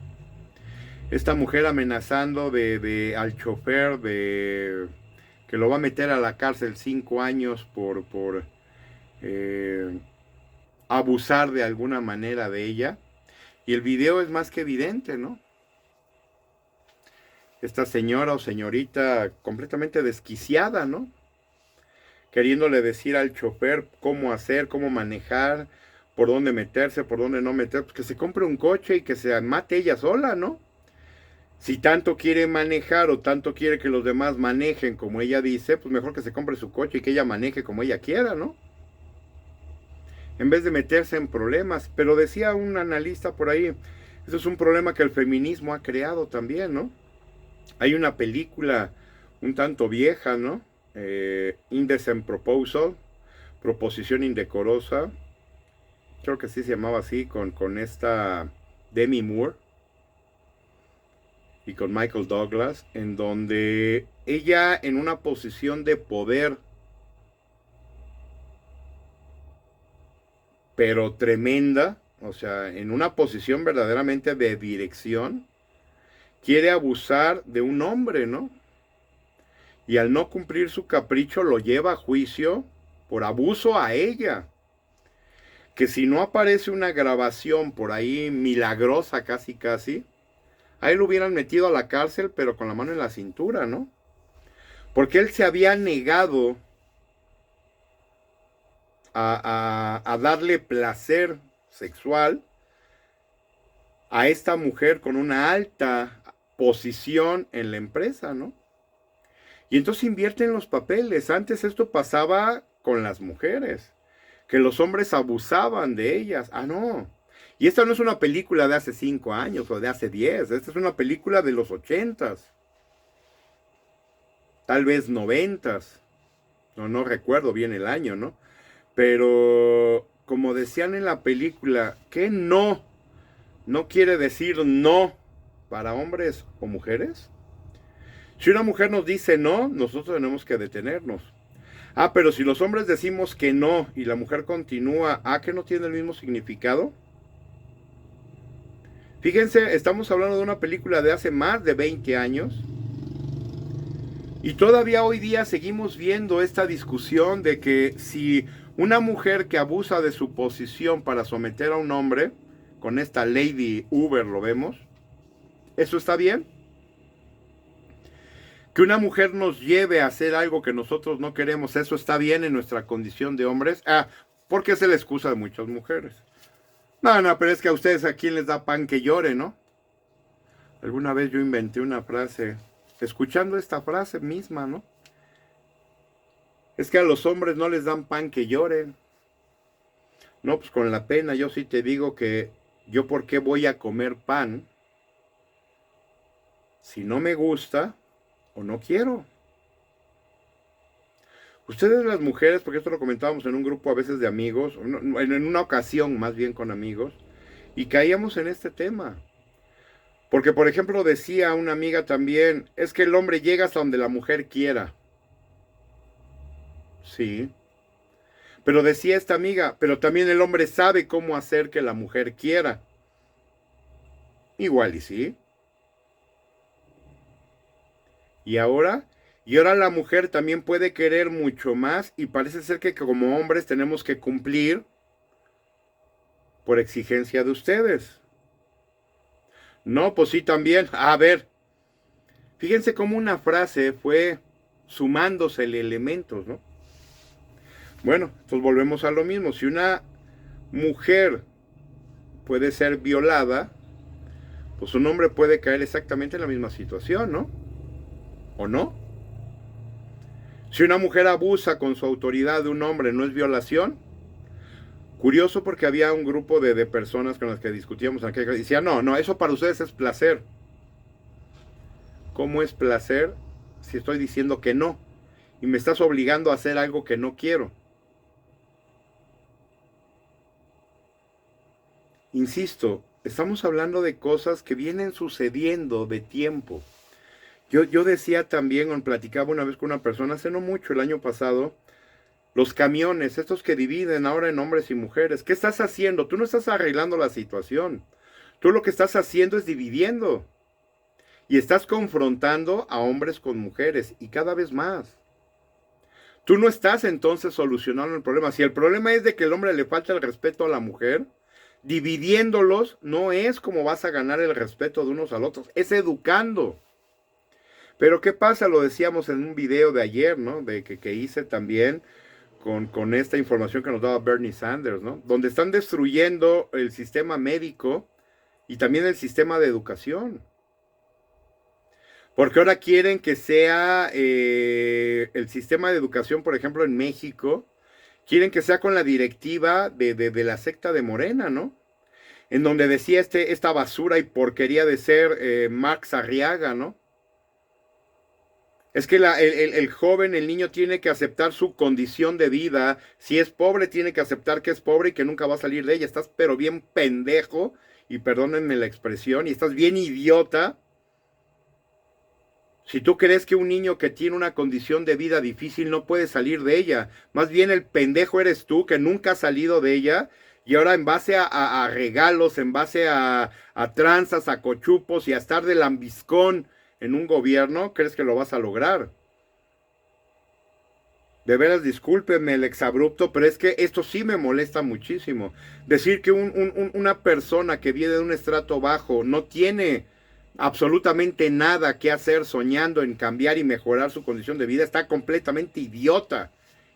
Esta mujer amenazando al chofer que lo va a meter a la cárcel 5 años por abusar de alguna manera de ella. Y el video es más que evidente, ¿no? Esta señora o señorita completamente desquiciada, ¿no? Queriéndole decir al chofer cómo hacer, cómo manejar, por dónde meterse, por dónde no meter, pues que se compre un coche y que se mate ella sola, ¿no? Si tanto quiere manejar o tanto quiere que los demás manejen como ella dice, pues mejor que se compre su coche y que ella maneje como ella quiera, ¿no? En vez de meterse en problemas. Pero decía un analista por ahí, eso es un problema que el feminismo ha creado también, ¿no? Hay una película un tanto vieja, ¿no? Indecent Proposal, Proposición Indecorosa, creo que sí se llamaba así, con esta Demi Moore y con Michael Douglas, en donde ella en una posición de poder, pero tremenda, o sea, en una posición verdaderamente de dirección, quiere abusar de un hombre, ¿no? Y al no cumplir su capricho lo lleva a juicio por abuso a ella. Que si no aparece una grabación por ahí milagrosa casi casi, a él lo hubieran metido a la cárcel pero con la mano en la cintura, ¿no? Porque él se había negado a darle placer sexual a esta mujer con una alta posición en la empresa, ¿no? Y entonces invierten los papeles. Antes esto pasaba con las mujeres, que los hombres abusaban de ellas. No. Y esta no es una película de hace 5 años o de hace 10. Esta es una película de los 80s. Tal vez 90s. No recuerdo bien el año, ¿no? Pero como decían en la película, que no quiere decir no para hombres o mujeres. Si una mujer nos dice no, nosotros tenemos que detenernos. Pero si los hombres decimos que no y la mujer continúa, que no tiene el mismo significado. Fíjense, estamos hablando de una película de hace más de 20 años. Y todavía hoy día seguimos viendo esta discusión de que si una mujer que abusa de su posición para someter a un hombre, con esta Lady Uber lo vemos, ¿eso está bien? Que una mujer nos lleve a hacer algo que nosotros no queremos, ¿eso está bien en nuestra condición de hombres? Porque es la excusa de muchas mujeres. No, pero es que a ustedes a quién les da pan que llore, ¿no? Alguna vez yo inventé una frase, escuchando esta frase misma, ¿no? Es que a los hombres no les dan pan que lloren. No, pues con la pena yo sí te digo que yo por qué voy a comer pan si no me gusta o no quiero. Ustedes las mujeres, porque esto lo comentábamos en un grupo a veces de amigos, en una ocasión más bien con amigos, y caíamos en este tema. Porque por ejemplo decía una amiga también, es que el hombre llega hasta donde la mujer quiera. Sí. Pero decía esta amiga, pero también el hombre sabe cómo hacer que la mujer quiera. Igual y sí. Y ahora, la mujer también puede querer mucho más y parece ser que como hombres tenemos que cumplir por exigencia de ustedes. No, pues sí también. A ver, fíjense cómo una frase fue sumándosele elementos, ¿no? Bueno, entonces volvemos a lo mismo. Si una mujer puede ser violada, pues un hombre puede caer exactamente en la misma situación, ¿no? ¿O no? Si una mujer abusa con su autoridad de un hombre, ¿no es violación? Curioso porque había un grupo de personas con las que discutíamos aquí que decían, no, eso para ustedes es placer. ¿Cómo es placer si estoy diciendo que no? Y me estás obligando a hacer algo que no quiero. Insisto, estamos hablando de cosas que vienen sucediendo de tiempo. Yo decía también, o platicaba una vez con una persona, hace no mucho, el año pasado, los camiones, estos que dividen ahora en hombres y mujeres, ¿qué estás haciendo? Tú no estás arreglando la situación. Tú lo que estás haciendo es dividiendo. Y estás confrontando a hombres con mujeres y cada vez más. Tú no estás entonces solucionando el problema. Si el problema es de que el hombre le falta el respeto a la mujer, dividiéndolos no es como vas a ganar el respeto de unos a los otros, es educando. Pero ¿qué pasa? Lo decíamos en un video de ayer, ¿no? De que hice también con esta información que nos daba Bernie Sanders, ¿no? Donde están destruyendo el sistema médico y también el sistema de educación. Porque ahora quieren que sea el sistema de educación, por ejemplo, en México, quieren que sea con la directiva de la secta de Morena, ¿no? En donde decía esta basura y porquería de ser Max Arriaga, ¿no? Es que el joven, el niño tiene que aceptar su condición de vida. Si es pobre, tiene que aceptar que es pobre y que nunca va a salir de ella. Estás pero bien pendejo, y perdónenme la expresión, y estás bien idiota. Si tú crees que un niño que tiene una condición de vida difícil no puede salir de ella, más bien el pendejo eres tú que nunca has salido de ella y ahora en base a regalos, en base a tranzas, a cochupos y a estar de lambiscón en un gobierno, crees que lo vas a lograr. De veras, discúlpeme el exabrupto, pero es que esto sí me molesta muchísimo. Decir que una persona que viene de un estrato bajo no tiene absolutamente nada que hacer soñando en cambiar y mejorar su condición de vida está completamente idiota.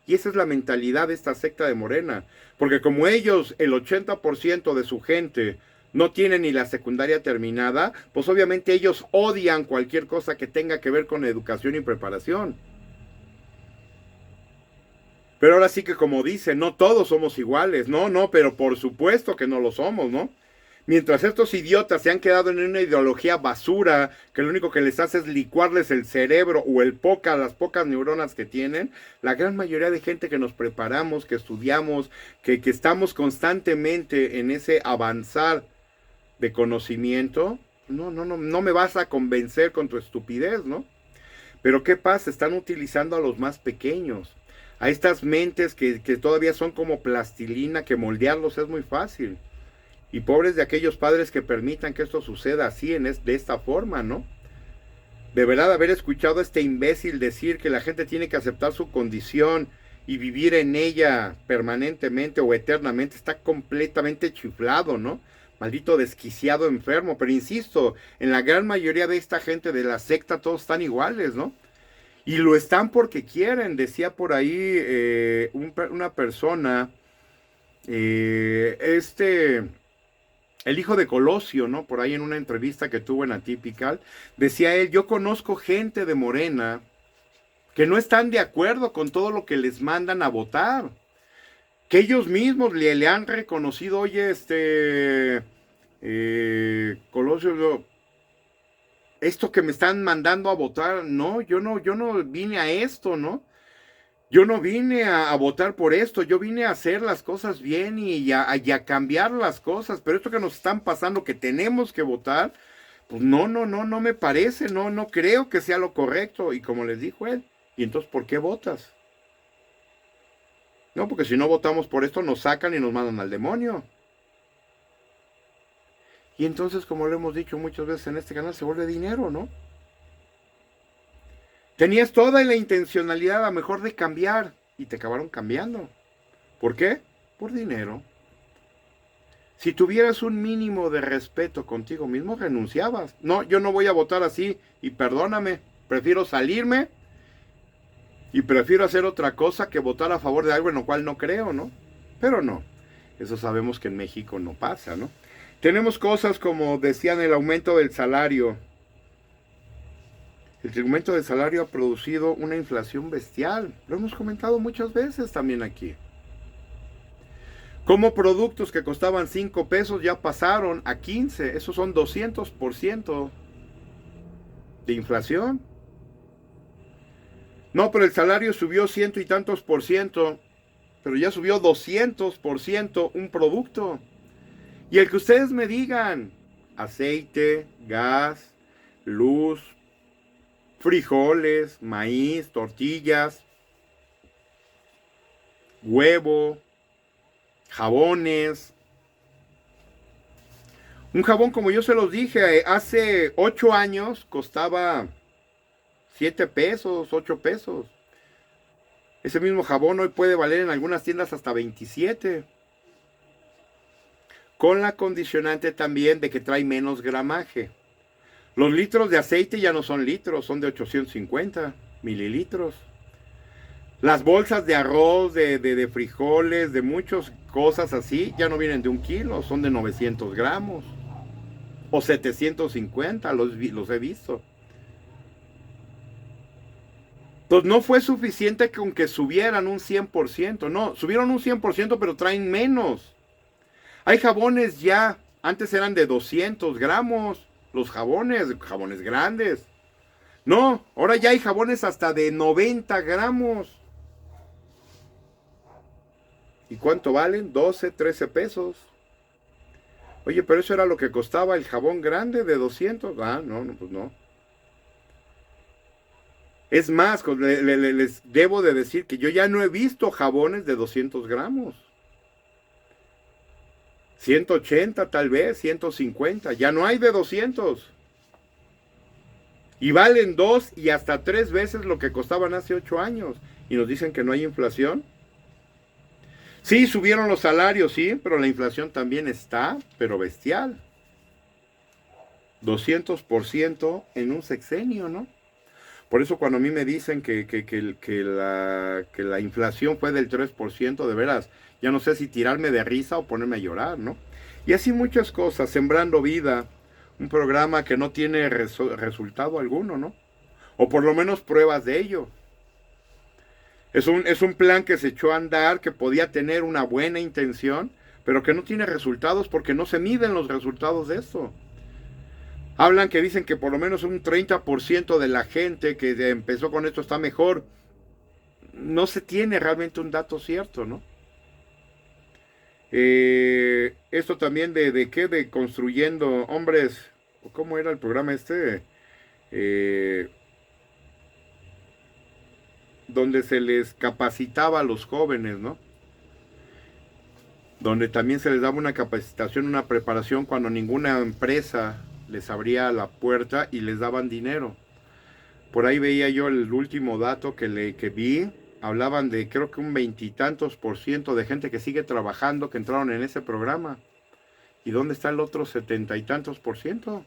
Y esa es la mentalidad de esta secta de Morena. Porque como ellos, el 80% de su gente no tienen ni la secundaria terminada, pues obviamente ellos odian cualquier cosa que tenga que ver con educación y preparación. Pero ahora sí que como dicen, no todos somos iguales. No, pero por supuesto que no lo somos, ¿no? Mientras estos idiotas se han quedado en una ideología basura que lo único que les hace es licuarles el cerebro o las pocas neuronas que tienen, la gran mayoría de gente que nos preparamos, que estudiamos, que estamos constantemente en ese avanzar de conocimiento, no me vas a convencer con tu estupidez, ¿no? Pero ¿qué pasa? Están utilizando a los más pequeños, a estas mentes que todavía son como plastilina, que moldearlos es muy fácil. Y pobres de aquellos padres que permitan que esto suceda así, de esta forma, ¿no? De verdad, haber escuchado a este imbécil decir que la gente tiene que aceptar su condición y vivir en ella permanentemente o eternamente, está completamente chiflado, ¿no? Maldito desquiciado enfermo. Pero insisto, en la gran mayoría de esta gente de la secta todos están iguales, ¿no? Y lo están porque quieren. Decía por ahí una persona, el hijo de Colosio, ¿no? Por ahí en una entrevista que tuvo en Atypical, decía él, yo conozco gente de Morena que no están de acuerdo con todo lo que les mandan a votar. Que ellos mismos le han reconocido, oye, Colosio, esto que me están mandando a votar, no, yo no vine a esto, ¿no? Yo no vine a votar por esto, yo vine a hacer las cosas bien y a cambiar las cosas, pero esto que nos están pasando, que tenemos que votar, pues no me parece, no creo que sea lo correcto. Y como les dijo él, ¿y entonces por qué votas? No, porque si no votamos por esto nos sacan y nos mandan al demonio. Y entonces, como lo hemos dicho muchas veces en este canal, se vuelve dinero, ¿no? Tenías toda la intencionalidad a lo mejor de cambiar y te acabaron cambiando. ¿Por qué? Por dinero. Si tuvieras un mínimo de respeto contigo mismo, renunciabas. No, yo no voy a votar así y perdóname, prefiero salirme y prefiero hacer otra cosa que votar a favor de algo en lo cual no creo, ¿no? Pero no, eso sabemos que en México no pasa, ¿no? Tenemos cosas como decían el aumento del salario. El aumento del salario ha producido una inflación bestial. Lo hemos comentado muchas veces también aquí. Como productos que costaban 5 pesos ya pasaron a 15. Esos son 200% de inflación. No, pero el salario subió ciento y tantos por ciento. Pero ya subió 200% un producto. Y el que ustedes me digan, aceite, gas, luz, frijoles, maíz, tortillas, huevo, jabones. Un jabón, como yo se los dije, hace 8 años costaba 7 pesos, 8 pesos. Ese mismo jabón hoy puede valer en algunas tiendas hasta 27. Con la condicionante también de que trae menos gramaje. Los litros de aceite ya no son litros, son de 850 mililitros. Las bolsas de arroz, de frijoles, de muchas cosas así, ya no vienen de 1 kilo, son de 900 gramos. O 750, los he visto. Entonces no fue suficiente con que subieran un 100%, no, subieron un 100% pero traen menos. Hay jabones ya, antes eran de 200 gramos, los jabones grandes. No, ahora ya hay jabones hasta de 90 gramos. ¿Y cuánto valen? 12, 13 pesos. Oye, pero eso era lo que costaba el jabón grande de 200. Ah, no, pues no. Es más, les debo de decir que yo ya no he visto jabones de 200 gramos. 180 tal vez, 150. Ya no hay de 200. Y valen 2 y hasta 3 veces lo que costaban hace 8 años. Y nos dicen que no hay inflación. Sí, subieron los salarios, sí, pero la inflación también está, pero bestial. 200% en un sexenio, ¿no? Por eso cuando a mí me dicen que la inflación fue del 3%, de veras, ya no sé si tirarme de risa o ponerme a llorar, ¿no? Y así muchas cosas, Sembrando Vida, un programa que no tiene resultado alguno, ¿no? O por lo menos pruebas de ello. Es un plan que se echó a andar, que podía tener una buena intención, pero que no tiene resultados porque no se miden los resultados de esto. Hablan que dicen que por lo menos un 30% de la gente que empezó con esto está mejor. No se tiene realmente un dato cierto, ¿no? Esto también de qué, de construyendo hombres, ¿cómo era el programa este? Donde se les capacitaba a los jóvenes, ¿no? Donde también se les daba una capacitación, una preparación cuando ninguna empresa les abría la puerta y les daban dinero. Por ahí veía yo el último dato que vi, hablaban de creo que un 20 y tantos % de gente que sigue trabajando que entraron en ese programa. ¿Y dónde está el otro 70 y tantos %?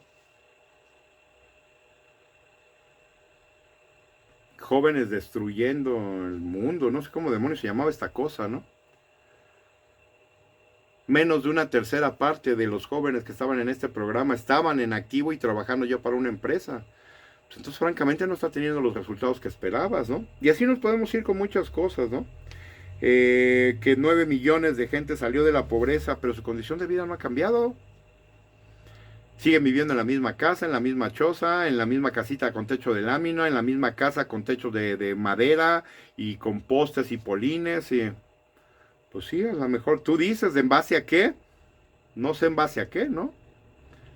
Jóvenes destruyendo el mundo, no sé cómo demonios se llamaba esta cosa, ¿no? Menos de una tercera parte de los jóvenes que estaban en este programa estaban en activo y trabajando ya para una empresa. Pues entonces, francamente, no está teniendo los resultados que esperabas, ¿no? Y así nos podemos ir con muchas cosas, ¿no? Que 9 millones de gente salió de la pobreza, pero su condición de vida no ha cambiado. Siguen viviendo en la misma casa, en la misma choza, en la misma casita con techo de lámina, en la misma casa con techo de madera y con postes y polines. Y pues sí, a lo mejor tú dices, ¿en base a qué? No sé en base a qué, ¿no?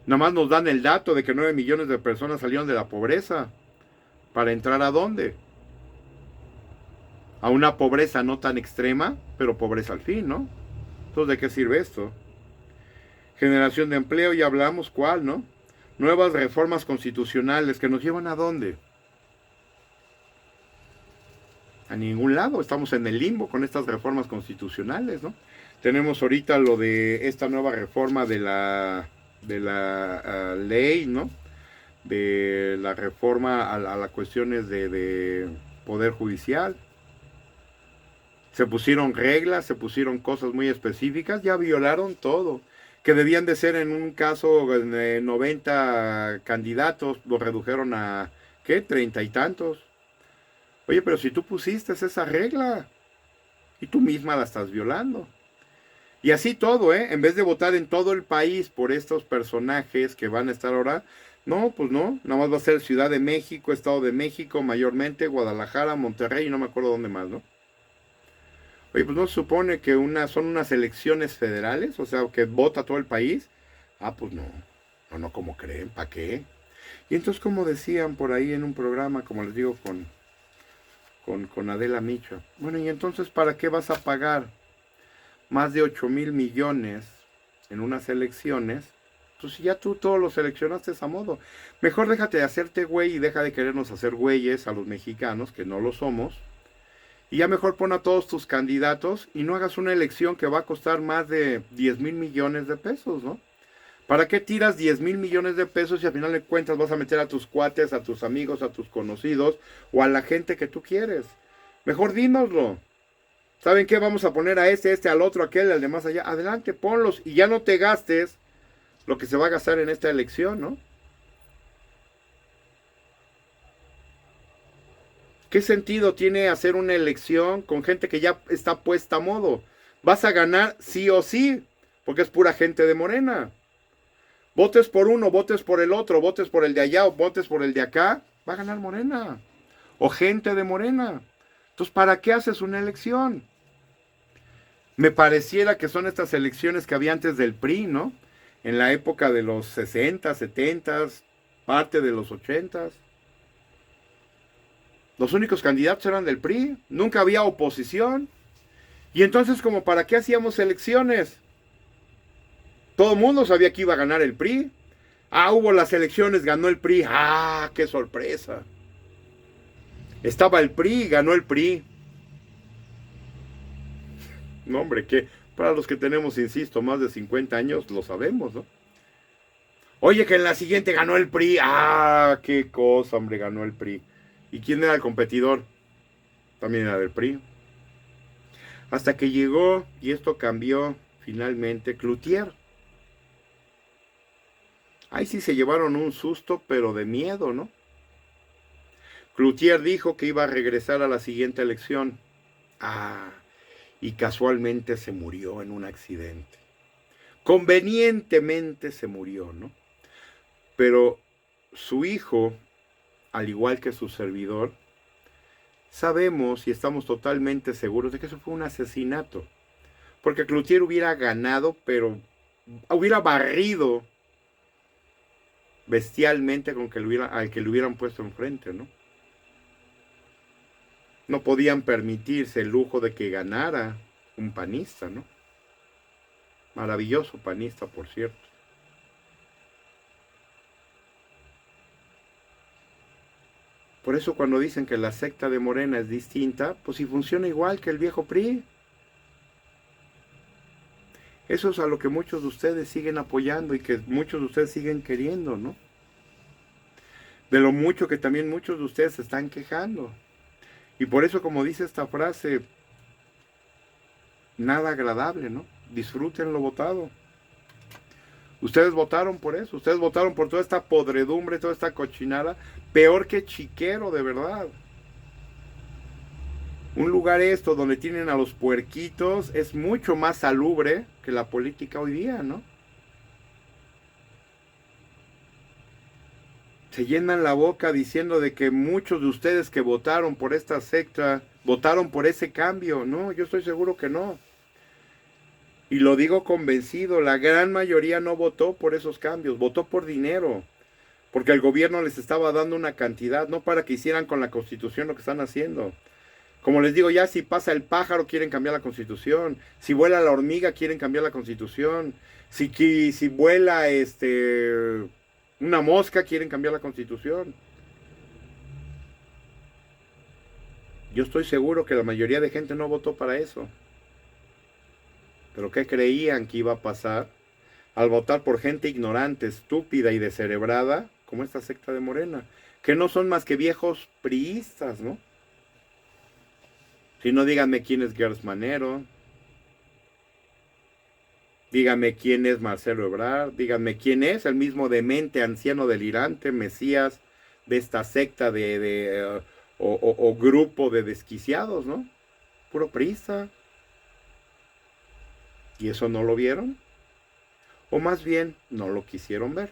Nada más nos dan el dato de que 9 millones de personas salieron de la pobreza. ¿Para entrar a dónde? a una pobreza no tan extrema, pero pobreza al fin, ¿no? Entonces, ¿de qué sirve esto? Generación de empleo, ya hablamos, ¿cuál, no? Nuevas reformas constitucionales que nos llevan ¿a dónde? A ningún lado, estamos en el limbo con estas reformas constitucionales, ¿no? Tenemos ahorita lo de esta nueva reforma de la ley, ¿no? De la reforma a las cuestiones de poder judicial. Se pusieron reglas, se pusieron cosas muy específicas, ya violaron todo. Que debían de ser en un caso 90 candidatos, lo redujeron a, ¿qué? 30 y tantos. Oye, pero si tú pusiste esa regla y tú misma la estás violando. Y así todo, ¿eh? En vez de votar en todo el país por estos personajes que van a estar ahora, no, pues no, nada más va a ser Ciudad de México, Estado de México, mayormente, Guadalajara, Monterrey y no me acuerdo dónde más, ¿no? Oye, pues no se supone que son unas elecciones federales, o sea, que vota todo el país. Ah, pues no, no, ¿cómo creen? ¿Para qué? Y entonces, como decían por ahí en un programa, como les digo, con Adela Micha, bueno, y entonces, ¿para qué vas a pagar más de 8,000 millones en unas elecciones? Pues si ya tú todos los seleccionaste a modo. Mejor déjate de hacerte güey y deja de querernos hacer güeyes a los mexicanos, que no lo somos. Y ya mejor pon a todos tus candidatos y no hagas una elección que va a costar más de 10,000 millones de pesos, ¿no? ¿Para qué tiras 10,000 millones de pesos si al final de cuentas vas a meter a tus cuates, a tus amigos, a tus conocidos o a la gente que tú quieres? Mejor dínoslo. ¿Saben qué? Vamos a poner a al otro, aquel, al de más allá. Adelante, ponlos y ya no te gastes lo que se va a gastar en esta elección, ¿no? ¿Qué sentido tiene hacer una elección con gente que ya está puesta a modo? Vas a ganar sí o sí, porque es pura gente de Morena. Votes por uno, votes por el otro, votes por el de allá o votes por el de acá, va a ganar Morena. O gente de Morena. Entonces, ¿para qué haces una elección? Me pareciera que son estas elecciones que había antes del PRI, ¿no? En la época de los 60, 70, parte de los 80. Los únicos candidatos eran del PRI, nunca había oposición. Y entonces, ¿como para qué hacíamos elecciones? Todo el mundo sabía que iba a ganar el PRI. Ah, hubo las elecciones, ganó el PRI. Ah, qué sorpresa. Estaba el PRI, ganó el PRI. No, hombre, que para los que tenemos, insisto, más de 50 años, lo sabemos, ¿no? Oye, que en la siguiente ganó el PRI. Ah, qué cosa, hombre, ganó el PRI. ¿Y quién era el competidor? También era del PRI. Hasta que llegó, y esto cambió finalmente, Cloutier. Ahí sí se llevaron un susto, pero de miedo, ¿no? Cloutier dijo que iba a regresar a la siguiente elección. Ah, y casualmente se murió en un accidente. Convenientemente se murió, ¿no? Pero su hijo, al igual que su servidor, sabemos y estamos totalmente seguros de que eso fue un asesinato. Porque Cloutier hubiera ganado, pero hubiera barrido bestialmente con al que le hubieran puesto enfrente, ¿no? No podían permitirse el lujo de que ganara un panista, ¿no? Maravilloso panista, por cierto. Por eso cuando dicen que la secta de Morena es distinta, pues si funciona igual que el viejo PRI. Eso es a lo que muchos de ustedes siguen apoyando y que muchos de ustedes siguen queriendo, ¿no? De lo mucho que también muchos de ustedes se están quejando. Y por eso, como dice esta frase, nada agradable, ¿no? Disfruten lo votado. Ustedes votaron por eso, ustedes votaron por toda esta podredumbre, toda esta cochinada, peor que chiquero, de verdad. Un lugar esto donde tienen a los puerquitos es mucho más salubre que la política hoy día, ¿no? Se llenan la boca diciendo de que muchos de ustedes que votaron por esta secta, votaron por ese cambio. No, yo estoy seguro que no. Y lo digo convencido, la gran mayoría no votó por esos cambios, votó por dinero. Porque el gobierno les estaba dando una cantidad, no para que hicieran con la Constitución lo que están haciendo. Como les digo, ya si pasa el pájaro quieren cambiar la Constitución, si vuela la hormiga quieren cambiar la Constitución, si vuela una mosca quieren cambiar la Constitución. Yo estoy seguro que la mayoría de gente no votó para eso. ¿Pero qué creían que iba a pasar al votar por gente ignorante, estúpida y descerebrada, como esta secta de Morena? Que no son más que viejos priistas, ¿no? Si no, díganme quién es Gers Manero, díganme quién es Marcelo Ebrard, díganme quién es el mismo demente, anciano, delirante, mesías de esta secta o grupo de desquiciados, ¿no? Puro priista. ¿Y eso no lo vieron? O más bien, no lo quisieron ver.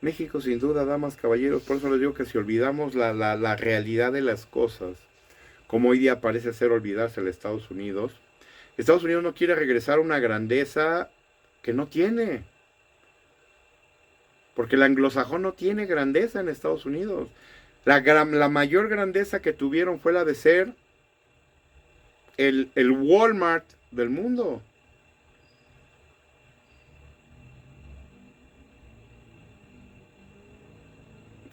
México, sin duda, damas, caballeros, por eso les digo que si olvidamos la realidad de las cosas, como hoy día parece ser olvidarse el Estados Unidos no quiere regresar a una grandeza que no tiene. Porque el anglosajón no tiene grandeza en Estados Unidos. La mayor grandeza que tuvieron fue la de ser el Walmart del mundo.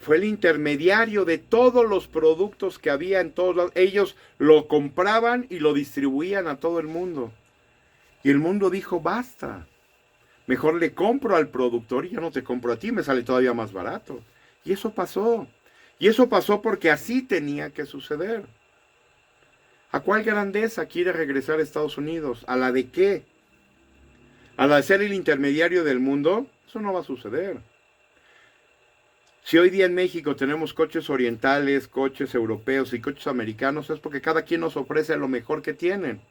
Fue el intermediario de todos los productos que había en todos lados. Ellos lo compraban y lo distribuían a todo el mundo. Y el mundo dijo, basta. Mejor le compro al productor y ya no te compro a ti, me sale todavía más barato. Y eso pasó. Y eso pasó porque así tenía que suceder. ¿A cuál grandeza quiere regresar Estados Unidos? ¿A la de qué? ¿A la de ser el intermediario del mundo? Eso no va a suceder. Si hoy día en México tenemos coches orientales, coches europeos y coches americanos, es porque cada quien nos ofrece lo mejor que tienen.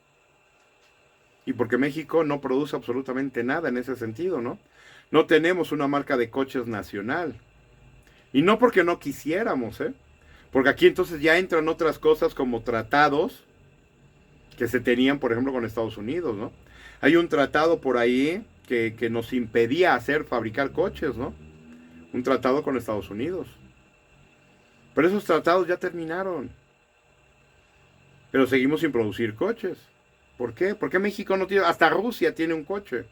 Y porque México no produce absolutamente nada en ese sentido, ¿no? No tenemos una marca de coches nacional. Y no porque no quisiéramos, ¿eh? Porque aquí entonces ya entran otras cosas como tratados que se tenían, por ejemplo, con Estados Unidos, ¿no? Hay un tratado por ahí que nos impedía fabricar coches, ¿no? Un tratado con Estados Unidos. Pero esos tratados ya terminaron. Pero seguimos sin producir coches. ¿Por qué? ¿Por qué México no tiene? Hasta Rusia tiene un coche.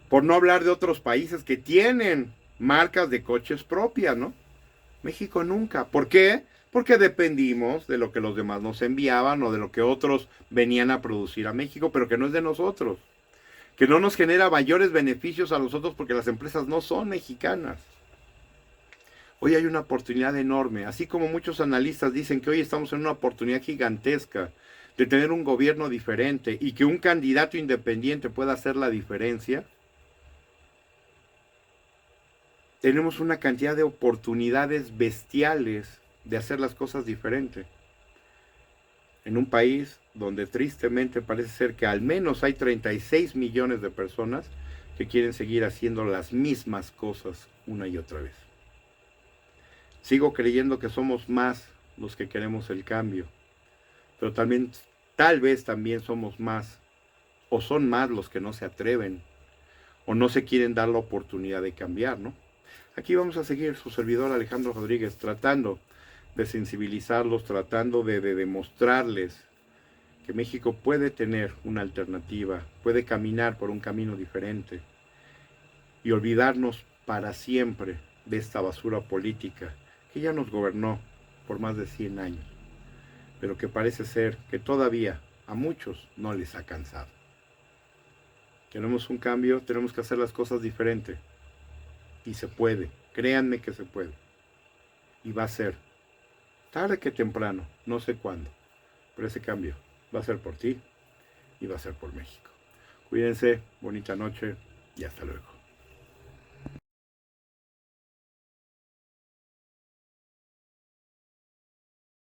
Por no hablar de otros países que tienen marcas de coches propias, ¿no? México nunca. ¿Por qué? Porque dependimos de lo que los demás nos enviaban o de lo que otros venían a producir a México, pero que no es de nosotros. Que no nos genera mayores beneficios a nosotros porque las empresas no son mexicanas. Hoy hay una oportunidad enorme, así como muchos analistas dicen que hoy estamos en una oportunidad gigantesca de tener un gobierno diferente y que un candidato independiente pueda hacer la diferencia. Tenemos una cantidad de oportunidades bestiales de hacer las cosas diferentes. En un país donde tristemente parece ser que al menos hay 36 millones de personas que quieren seguir haciendo las mismas cosas una y otra vez. Sigo creyendo que somos más los que queremos el cambio, pero también, tal vez también somos más, o son más los que no se atreven, o no se quieren dar la oportunidad de cambiar, ¿no? Aquí vamos a seguir, su servidor Alejandro Rodríguez, tratando de sensibilizarlos, tratando de demostrarles que México puede tener una alternativa, puede caminar por un camino diferente y olvidarnos para siempre de esta basura política que ya nos gobernó por más de 100 años, pero que parece ser que todavía a muchos no les ha cansado. Queremos un cambio, tenemos que hacer las cosas diferentes y se puede, créanme que se puede y va a ser. Tarde que temprano, no sé cuándo, pero ese cambio va a ser por ti y va a ser por México. Cuídense, bonita noche y hasta luego.